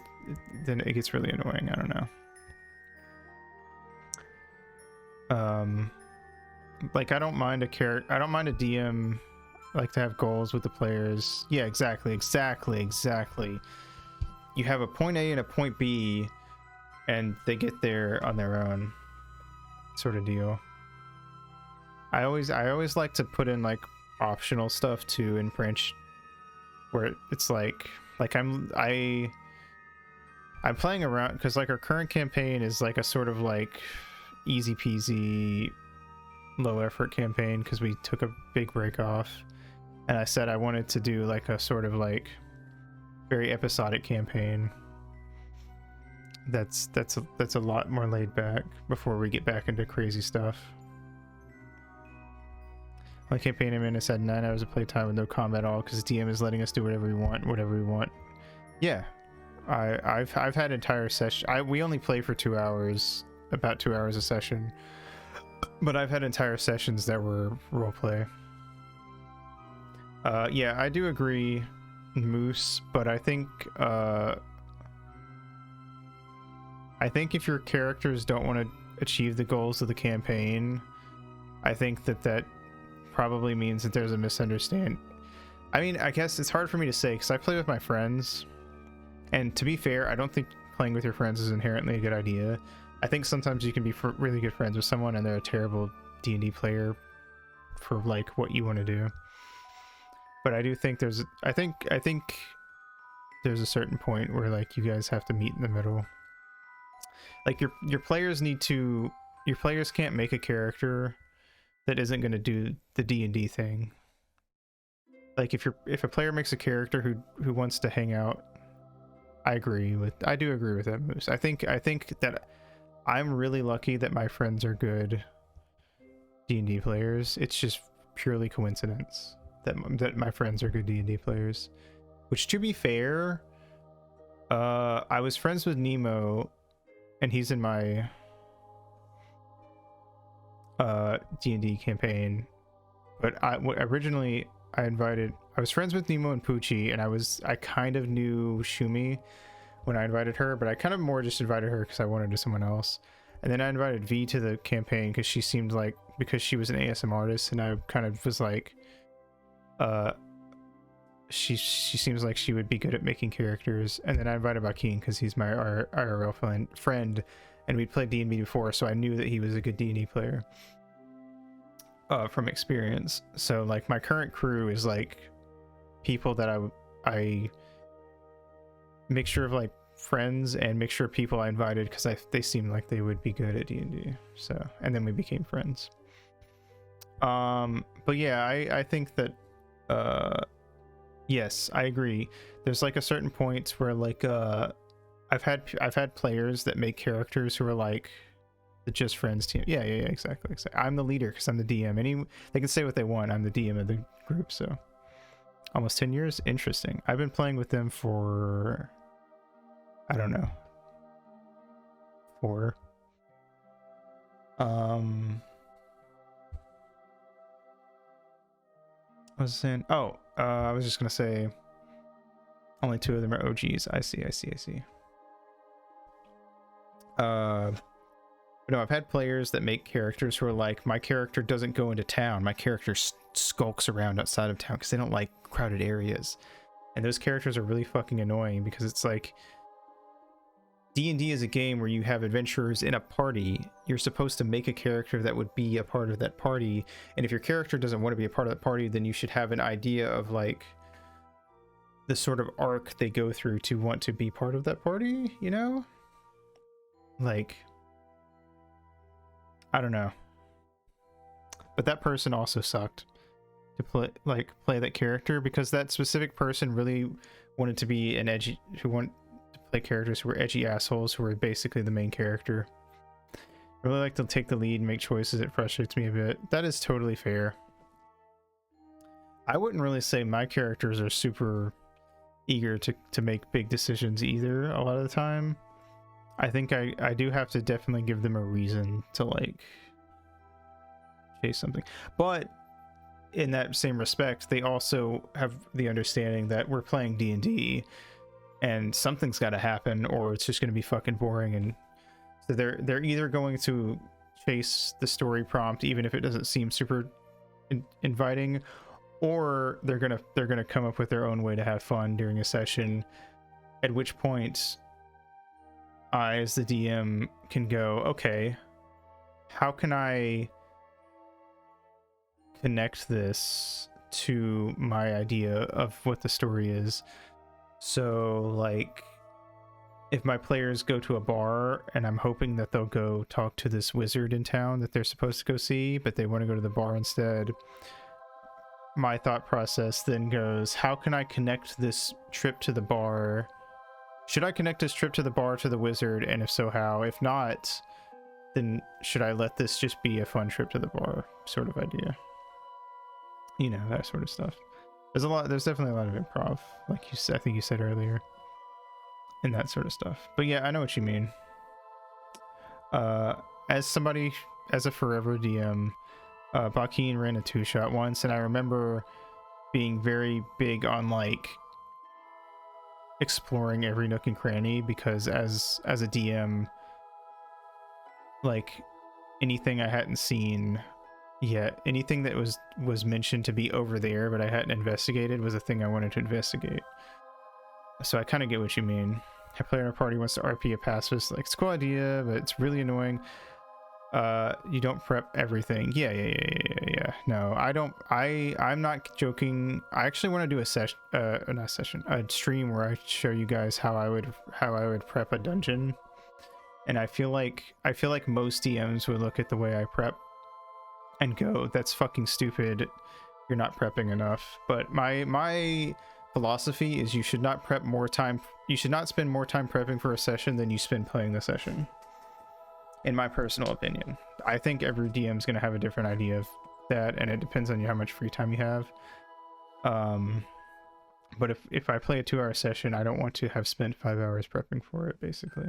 then it gets really annoying. I don't know. Like I don't mind a DM like to have goals with the players. Yeah, exactly. You have a point A and a point B, and they get there on their own, sort of deal. I always like to put in like optional stuff too in branch, where it's like I'm playing around, because like our current campaign is like a sort of like easy peasy low effort campaign because we took a big break off, and I said I wanted to do like a sort of like very episodic campaign that's a lot more laid back before we get back into crazy stuff. My campaign I'm in, I said 9 hours of playtime with no combat at all because DM is letting us do whatever we want. Yeah, I've had entire session. We only play for 2 hours, about 2 hours a session, but I've had entire sessions that were roleplay. Yeah, I do agree, Moose, but I think if your characters don't want to achieve the goals of the campaign, I think that probably means that there's a misunderstanding. I mean, I guess it's hard for me to say because I play with my friends, and to be fair, I don't think playing with your friends is inherently a good idea. I think sometimes you can be really good friends with someone and they're a terrible D&D player for like what you want to do. But I do think I think there's a certain point where like you guys have to meet in the middle. Like your players can't make a character that isn't going to do the D&D thing. Like if a player makes a character who wants to hang out, I do agree with that, Moose. I think that I'm really lucky that my friends are good D&D players. It's just purely coincidence that my friends are good D&D players. Which, to be fair, I was friends with Nemo, and he's in my D&D campaign. But originally I was friends with Nemo and Poochie, and I kind of knew Shumi when I invited her, but I kind of more just invited her because I wanted to someone else. And then I invited V to the campaign because she seemed like, because she was an ASM artist, and I kind of was like, she seems like she would be good at making characters. And then I invited Joaquin because he's my IRL friend, and we'd played D&D before, so I knew that he was a good D&D player from experience. So like my current crew is like people that I mixture of like friends and mixture of people I invited because they seemed like they would be good at D&D. So, and then we became friends. But yeah, I think that yes, I agree. There's like a certain point where like I've had players that make characters who are like the just friends team. Yeah, exactly. I'm the leader because I'm the DM. They can say what they want. I'm the DM of the group. So almost 10 years. Interesting. I've been playing with them for, I don't know, 4. What was I saying? Oh, I was just gonna say only 2 of them are OGs. I see. No, I've had players that make characters who are like, my character doesn't go into town. My character skulks around outside of town because they don't like crowded areas. And those characters are really fucking annoying because it's like, D&D is a game where you have adventurers in a party. You're supposed to make a character that would be a part of that party. And if your character doesn't want to be a part of that party, then you should have an idea of like the sort of arc they go through to want to be part of that party, you know? Like, I don't know. But that person also sucked to play that character because that specific person really wanted to be an edgy, who wanted to play characters who were edgy assholes who were basically the main character. I really like to take the lead and make choices. It frustrates me a bit. That is totally fair. I wouldn't really say my characters are super eager to make big decisions either a lot of the time. I think I do have to definitely give them a reason to like chase something. But in that same respect, they also have the understanding that we're playing D&D and something's got to happen or it's just going to be fucking boring. And so they're either going to chase the story prompt even if it doesn't seem super inviting, or they're gonna come up with their own way to have fun during a session, at which point I as the DM can go, okay, how can I connect this to my idea of what the story is? So like if my players go to a bar and I'm hoping that they'll go talk to this wizard in town that they're supposed to go see, but they want to go to the bar instead, my thought process then goes, how can I connect this trip to the bar? Should I connect this trip to the bar to the wizard? And if so, how? If not, then should I let this just be a fun trip to the bar sort of idea? You know, that sort of stuff. There's definitely a lot of improv, like you said, I think you said earlier, and that sort of stuff. But yeah, I know what you mean. As a forever DM, Bakin ran a 2-shot once, and I remember being very big on like exploring every nook and cranny, because as a DM, like anything I hadn't seen yet, anything that was mentioned to be over there but I hadn't investigated was a thing I wanted to investigate. So I kind of get what you mean. A player in a party wants to RP a pacifist, like it's a cool idea, but it's really annoying. You don't prep everything. Yeah. No, I don't. I'm not joking. I actually want to do a session, not session, a stream where I show you guys how I would prep a dungeon. And I feel like most DMs would look at the way I prep and go, "That's fucking stupid. You're not prepping enough." But my philosophy is you should not prep more time. You should not spend more time prepping for a session than you spend playing the session. In my personal opinion, I think every DM is going to have a different idea of that, and it depends on you how much free time you have. But if I play a 2-hour session, I don't want to have spent 5 hours prepping for it, basically.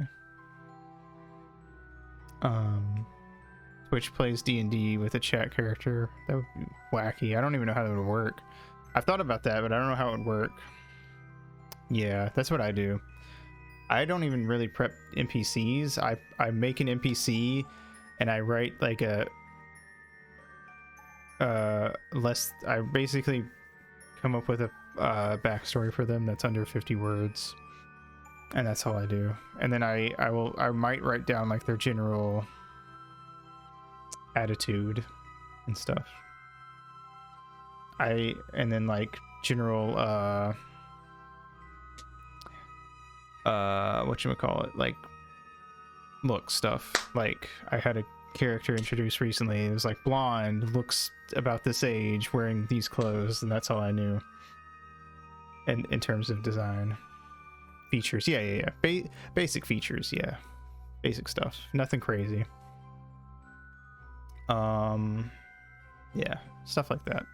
Twitch plays D&D with a chat character. That would be wacky. I don't even know how that would work. I've thought about that, but I don't know how it would work. Yeah, that's what I do. I don't even really prep NPCs. I make an NPC and I write like a I basically come up with a backstory for them that's under 50 words, and that's all I do. And then I might write down like their general attitude and stuff. And then like general whatchamacallit, like look stuff. Like I had a character introduced recently. It was like blonde, looks about this age, wearing these clothes, and that's all I knew. And in terms of design features, yeah. Basic features, yeah, basic stuff, nothing crazy. Yeah, stuff like that.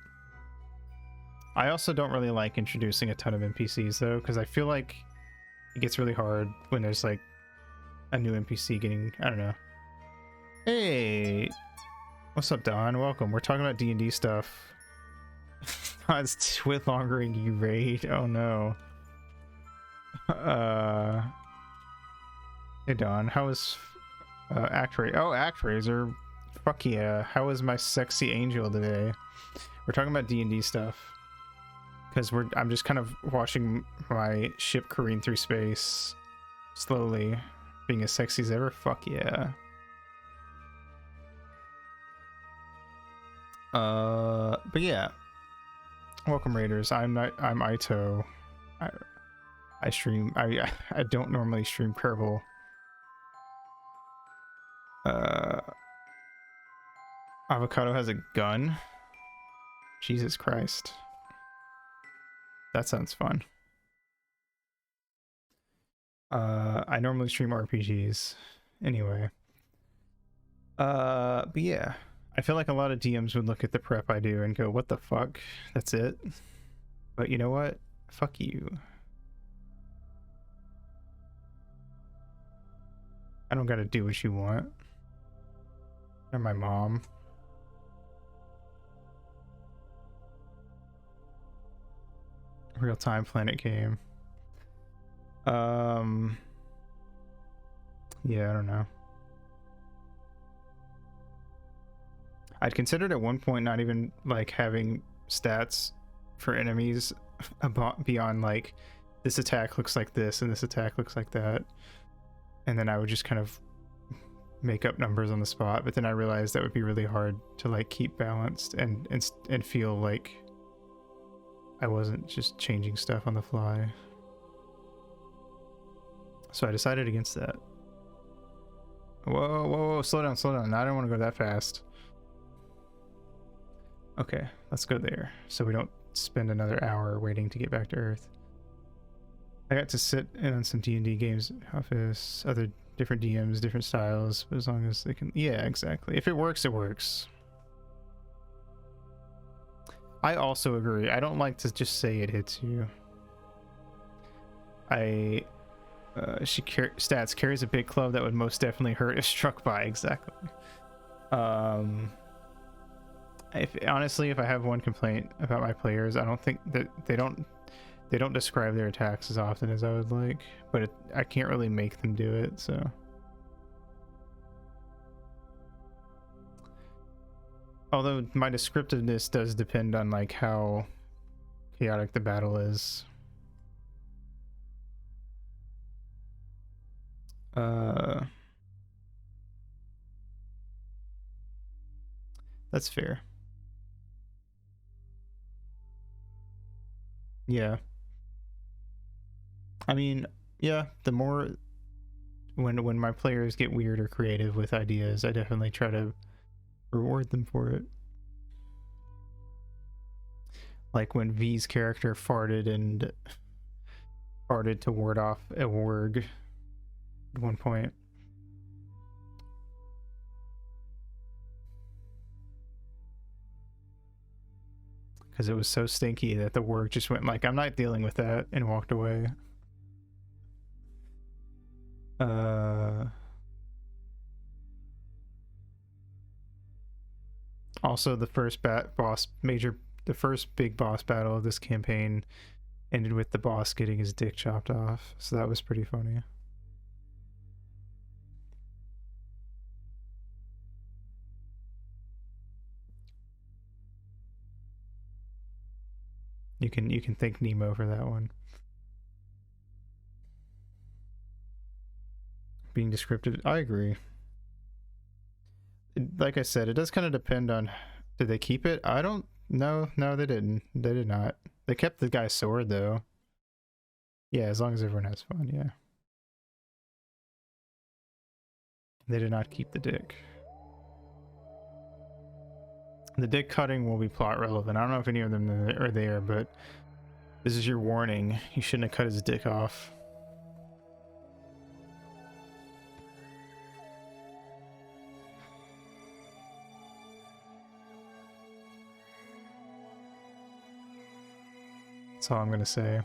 I also don't really like introducing a ton of NPCs though, because I feel like it gets really hard when there's like a new NPC getting, I don't know. Hey, what's up, Don? Welcome. We're talking about D&D stuff. It's twit-longering you raid. Oh no. Hey Don, how was Actraiser? Oh, Actraiser. Fuck yeah. How was my sexy angel today? We're talking about D&D stuff. Because I'm just kind of watching my ship careen through space slowly, being as sexy as ever. Fuck yeah. But yeah, welcome raiders. I'm Ito. I stream. I don't normally stream Kerbal. Avocado has a gun. Jesus Christ. That sounds fun. I normally stream RPGs anyway. But yeah, I feel like a lot of DMs would look at the prep I do and go, what the fuck? That's it? But you know what? Fuck you. I don't gotta do what you want. Or my mom. Real-time planet game. Yeah, I don't know. I'd considered at one point not even like having stats for enemies beyond like this attack looks like this and this attack looks like that, and then I would just kind of make up numbers on the spot. But then I realized that would be really hard to like keep balanced and feel like I wasn't just changing stuff on the fly. So I decided against that. Whoa, slow down, slow down. I don't want to go that fast. Okay, let's go there so we don't spend another hour waiting to get back to Earth. I got to sit in on some D&D games office, other different DMs, different styles, but as long as they can... Yeah, exactly. If it works, it works. I also agree. I don't like to just say it hits you. Stats carries a big club that would most definitely hurt if struck by. Exactly. Honestly, if I have one complaint about my players, I don't think that they don't describe their attacks as often as I would like, but I can't really make them do it, so. Although my descriptiveness does depend on like how chaotic the battle is. That's fair. Yeah. I mean, yeah, the more when my players get weird or creative with ideas, I definitely try to reward them for it. Like when V's character farted to ward off a warg at one point. Because it was so stinky that the warg just went like, I'm not dealing with that, and walked away. Also, the first the first big boss battle of this campaign ended with the boss getting his dick chopped off, so that was pretty funny. You can thank Nemo for that one. Being descriptive, I agree. Like I said, it does kind of depend on, did they keep it? I don't know. No, they didn't. They did not. They kept the guy's sword though. Yeah, as long as everyone has fun, yeah. They did not keep the dick. The dick cutting will be plot relevant. I don't know if any of them are there, but this is your warning. You shouldn't have cut his dick off. That's all I'm gonna say.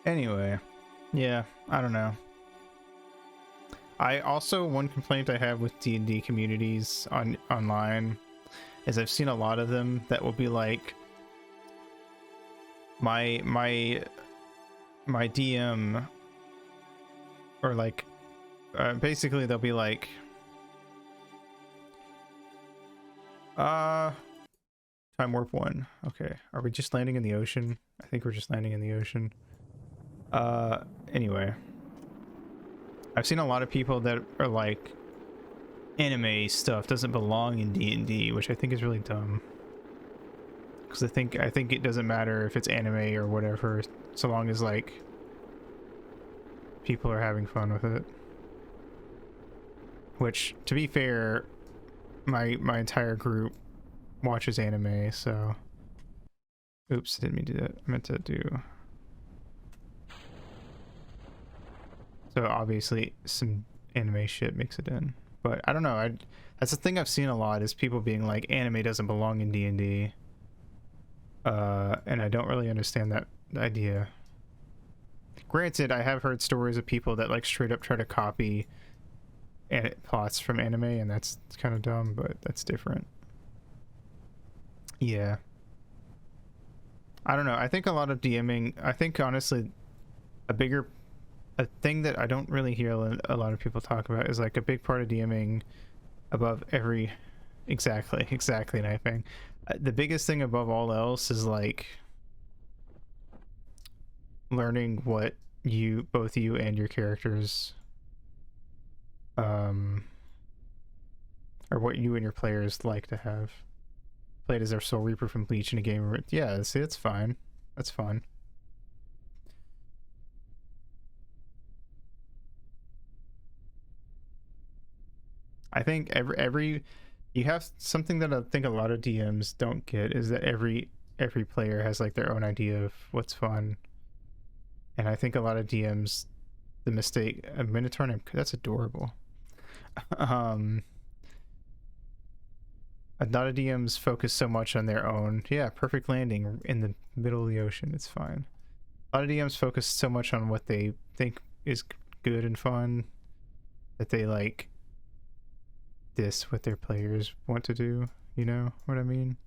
Anyway, yeah, I don't know. I also, one complaint I have with D&D communities online is I've seen a lot of them that will be like, my DM, or like, basically they'll be like, time warp 1. Okay, are we just landing in the ocean? I think we're just landing in the ocean. Anyway, I've seen a lot of people that are like, anime stuff doesn't belong in D&D, which I think is really dumb. Because I think it doesn't matter if it's anime or whatever, so long as like people are having fun with it. Which, to be fair, my entire group watches anime, so oops, didn't mean to do that. I meant to do. So obviously some anime shit makes it in. But I don't know, that's the thing I've seen a lot is people being like anime doesn't belong in D&D. And I don't really understand that idea. Granted, I have heard stories of people that like straight up try to copy plots from anime, and that's kind of dumb, but that's different. Yeah. I don't know. I think a lot of DMing, I think honestly, a thing that I don't really hear a lot of people talk about is like a big part of DMing above every, exactly knifing. The biggest thing above all else is like learning what both you and your characters, or what you and your players like to have played as their Soul Reaper from Bleach in a game. Yeah, see, it's fine. That's fun. I think every you have something that I think a lot of DMs don't get is that every player has like their own idea of what's fun. And I think a lot of DMs, the mistake, a Minotaur name, that's adorable. A lot of DMs focus so much on their own. Yeah, perfect landing in the middle of the ocean. It's fine. A lot of DMs focus so much on what they think is good and fun that they like diss what their players want to do. You know what I mean?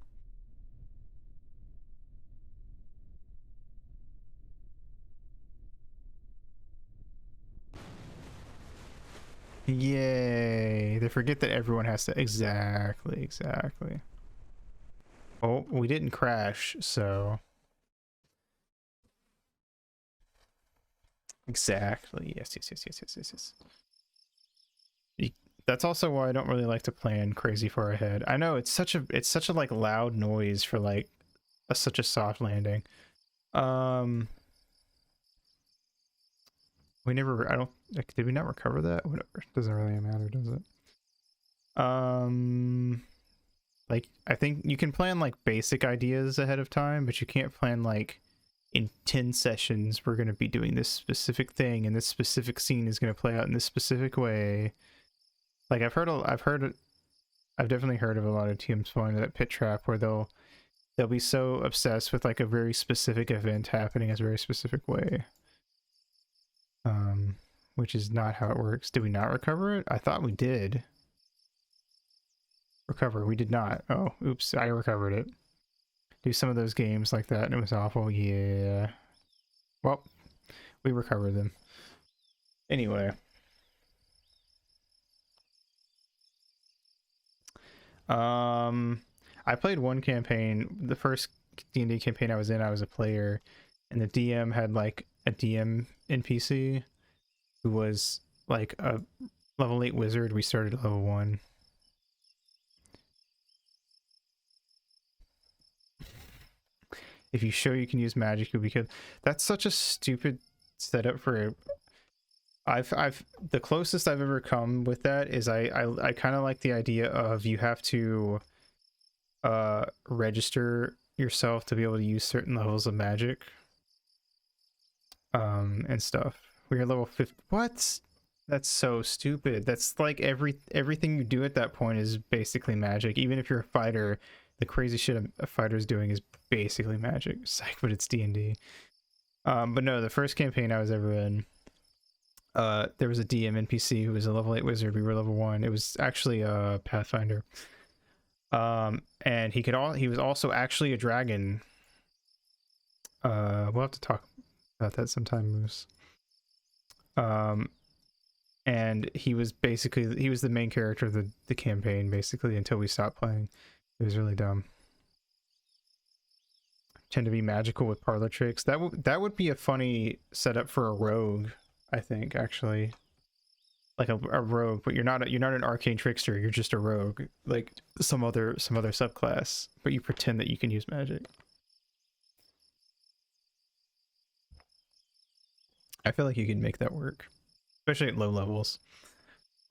Yay! They forget that everyone has to. Exactly. Oh, we didn't crash, so. Exactly. Yes. That's also why I don't really like to plan crazy far ahead. I know it's such a like loud noise for like such a soft landing. We never. I don't. Like, did we not recover that? Whatever. Doesn't really matter, does it? Like I think you can plan like basic ideas ahead of time, but you can't plan like in 10 sessions we're going to be doing this specific thing and this specific scene is going to play out in this specific way. Like I've definitely heard of a lot of teams falling into that pit trap where they'll be so obsessed with like a very specific event happening a very specific way. Which is not how it works. Did we not recover it? I thought we did. Recover. We did not. Oh, oops. I recovered it. Do some of those games like that and it was awful. Yeah. Well, we recovered them. Anyway. I played one campaign. The first D&D campaign I was in, I was a player, and the DM had like a DM NPC who was like a level 8 wizard. We started at level 1. If you show you can use magic, you'll be killed. That's such a stupid setup for. I've the closest I've ever come with that is I kind of like the idea of you have to register yourself to be able to use certain levels of magic and stuff. When you're level 50, what? That's so stupid. That's like everything you do at that point is basically magic. Even if you're a fighter, the crazy shit a fighter's doing is basically magic. Psych, but it's D&D. But no, the first campaign I was ever in, there was a DM NPC who was a level 8 wizard. We were level 1. It was actually a Pathfinder. And he was also actually a dragon. We'll have to talk about that sometime, Moose. And he was the main character of the campaign basically until we stopped playing. It was really dumb. Tend to be magical with parlor tricks. That would be a funny setup for a rogue, I think, actually. Like a rogue, but you're not an arcane trickster, you're just a rogue, like some other subclass, but you pretend that you can use magic. I feel like you can make that work, especially at low levels.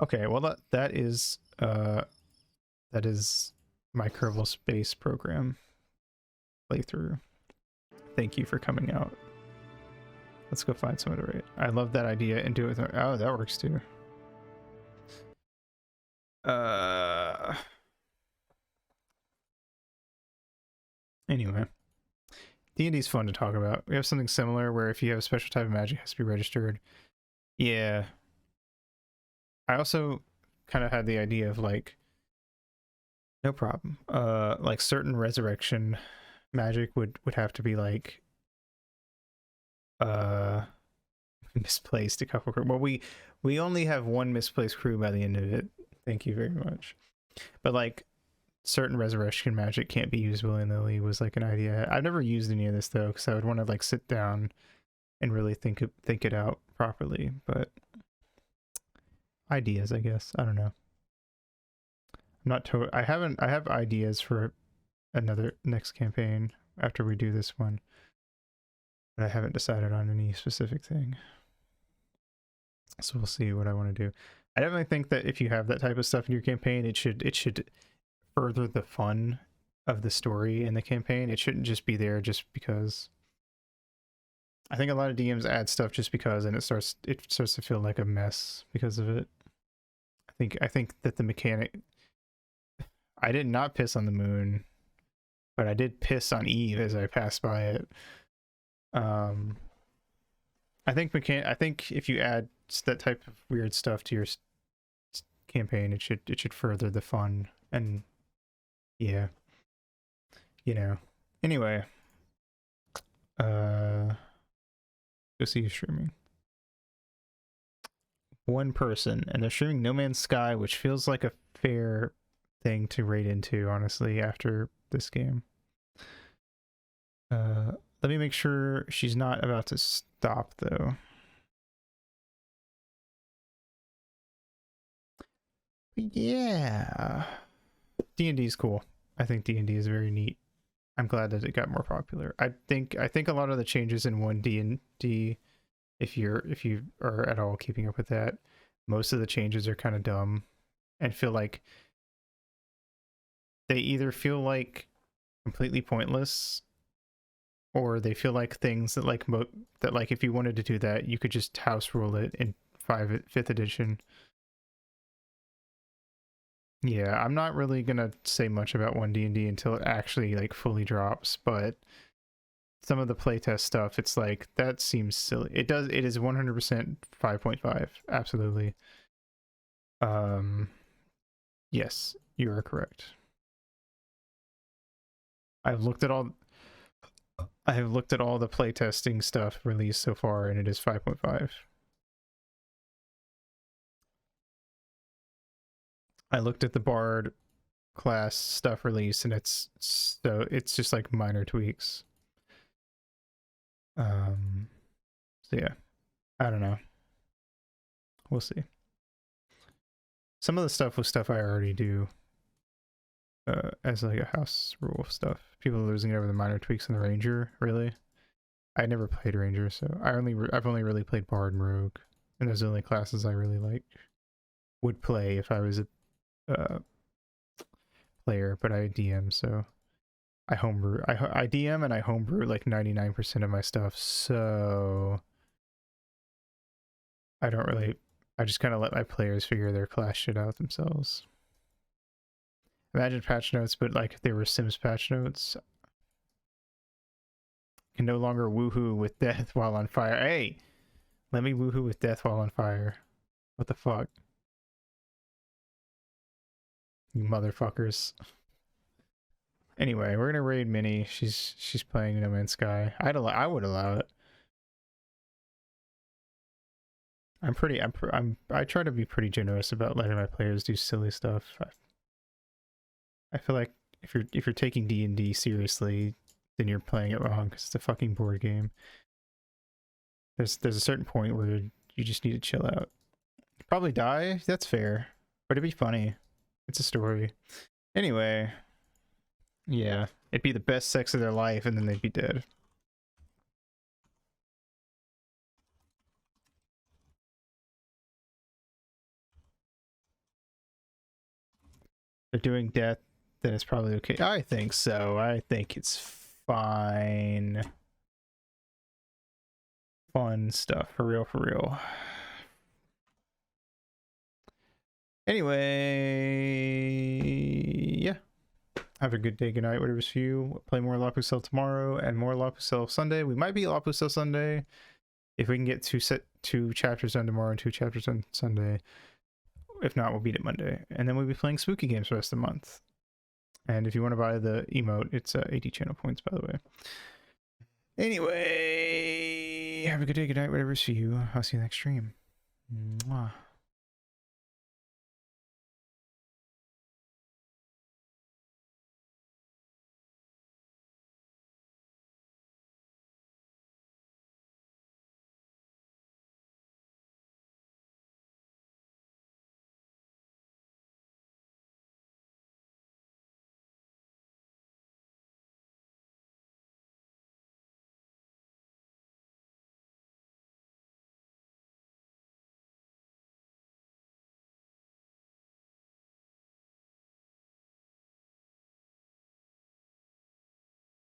Okay, well that is my Kerbal Space Program playthrough. Thank you for coming out. Let's go find someone to rate. I love that idea and do it with. Oh, that works too. Anyway, D&D is fun to talk about. We have something similar where if you have a special type of magic, it has to be registered. Yeah. I also kind of had the idea of like, no problem. Like certain resurrection magic would have to be like, misplaced a couple. Well, we only have one misplaced crew by the end of it. Thank you very much. But like, certain resurrection magic can't be used willy-nilly was like an idea. I've never used any of this though, because I would want to like sit down and really think it out properly. But ideas, I guess. I don't know. I'm not I have ideas for another next campaign after we do this one, but I haven't decided on any specific thing. So we'll see what I want to do. I definitely think that if you have that type of stuff in your campaign, it should further the fun of the story in the campaign. It shouldn't just be there just because. I think a lot of DMs add stuff just because, and it starts to feel like a mess because of it. I think that the mechanic. I did not piss on the moon, but I did piss on Eve as I passed by it. I think if you add that type of weird stuff to your campaign, it should further the fun. And yeah, you know. Anyway, go see who's streaming. One person, and they're streaming No Man's Sky, which feels like a fair thing to raid into, honestly, after this game. Let me make sure she's not about to stop, though. Yeah. D&D is cool. I think D&D is very neat. I'm glad that it got more popular. I think a lot of the changes in 1D and D, if you are at all keeping up with that, most of the changes are kind of dumb and feel like they either feel like completely pointless, or they feel like things that like if you wanted to do that, you could just house rule it in 5th edition. Yeah, I'm not really gonna say much about 1D&D until it actually like fully drops, but some of the playtest stuff, it's like, that seems silly. It is 100% 5.5, absolutely. Yes, you are correct. I have looked at all the playtesting stuff released so far, and it is 5.5. I looked at the Bard class stuff released, and it's just like minor tweaks. So yeah, I don't know. We'll see. Some of the stuff was stuff I already do as like a house rule stuff. People are losing it over the minor tweaks in the Ranger. Really, I never played Ranger, so I've only really played Bard and Rogue, and those are the only classes I really like would play if I was a player. But I DM, so I homebrew. I DM and I homebrew like 99% of my stuff, so I just kind of let my players figure their class shit out themselves. Imagine patch notes, but like if they were Sims patch notes. Can no longer woohoo with death while on fire. Hey, let me woohoo with death while on fire. What the fuck? You motherfuckers. Anyway, we're gonna raid Minnie. She's playing No Man's Sky. I would allow it. I try to be pretty generous about letting my players do silly stuff. I feel like if you're taking D&D seriously, then you're playing it wrong, because it's a fucking board game. There's a certain point where you just need to chill out. Probably die. That's fair, but it'd be funny. It's a story. Anyway, yeah, it'd be the best sex of their life, and then they'd be dead. They're doing death. then it's probably okay. I think so. I think it's fine. Fun stuff, for real, for real. Anyway, yeah. Have a good day, good night, whatever's for you. Play more La Pucelle tomorrow and more La Pucelle Sunday. We might be La Pucelle Sunday if we can get two chapters done tomorrow and 2 chapters on Sunday. If not, we'll beat it Monday. And then we'll be playing spooky games for the rest of the month. And if you want to buy the emote, it's 80 channel points, by the way. Anyway, have a good day, good night, whatever's for you. I'll see you next stream. Mwah.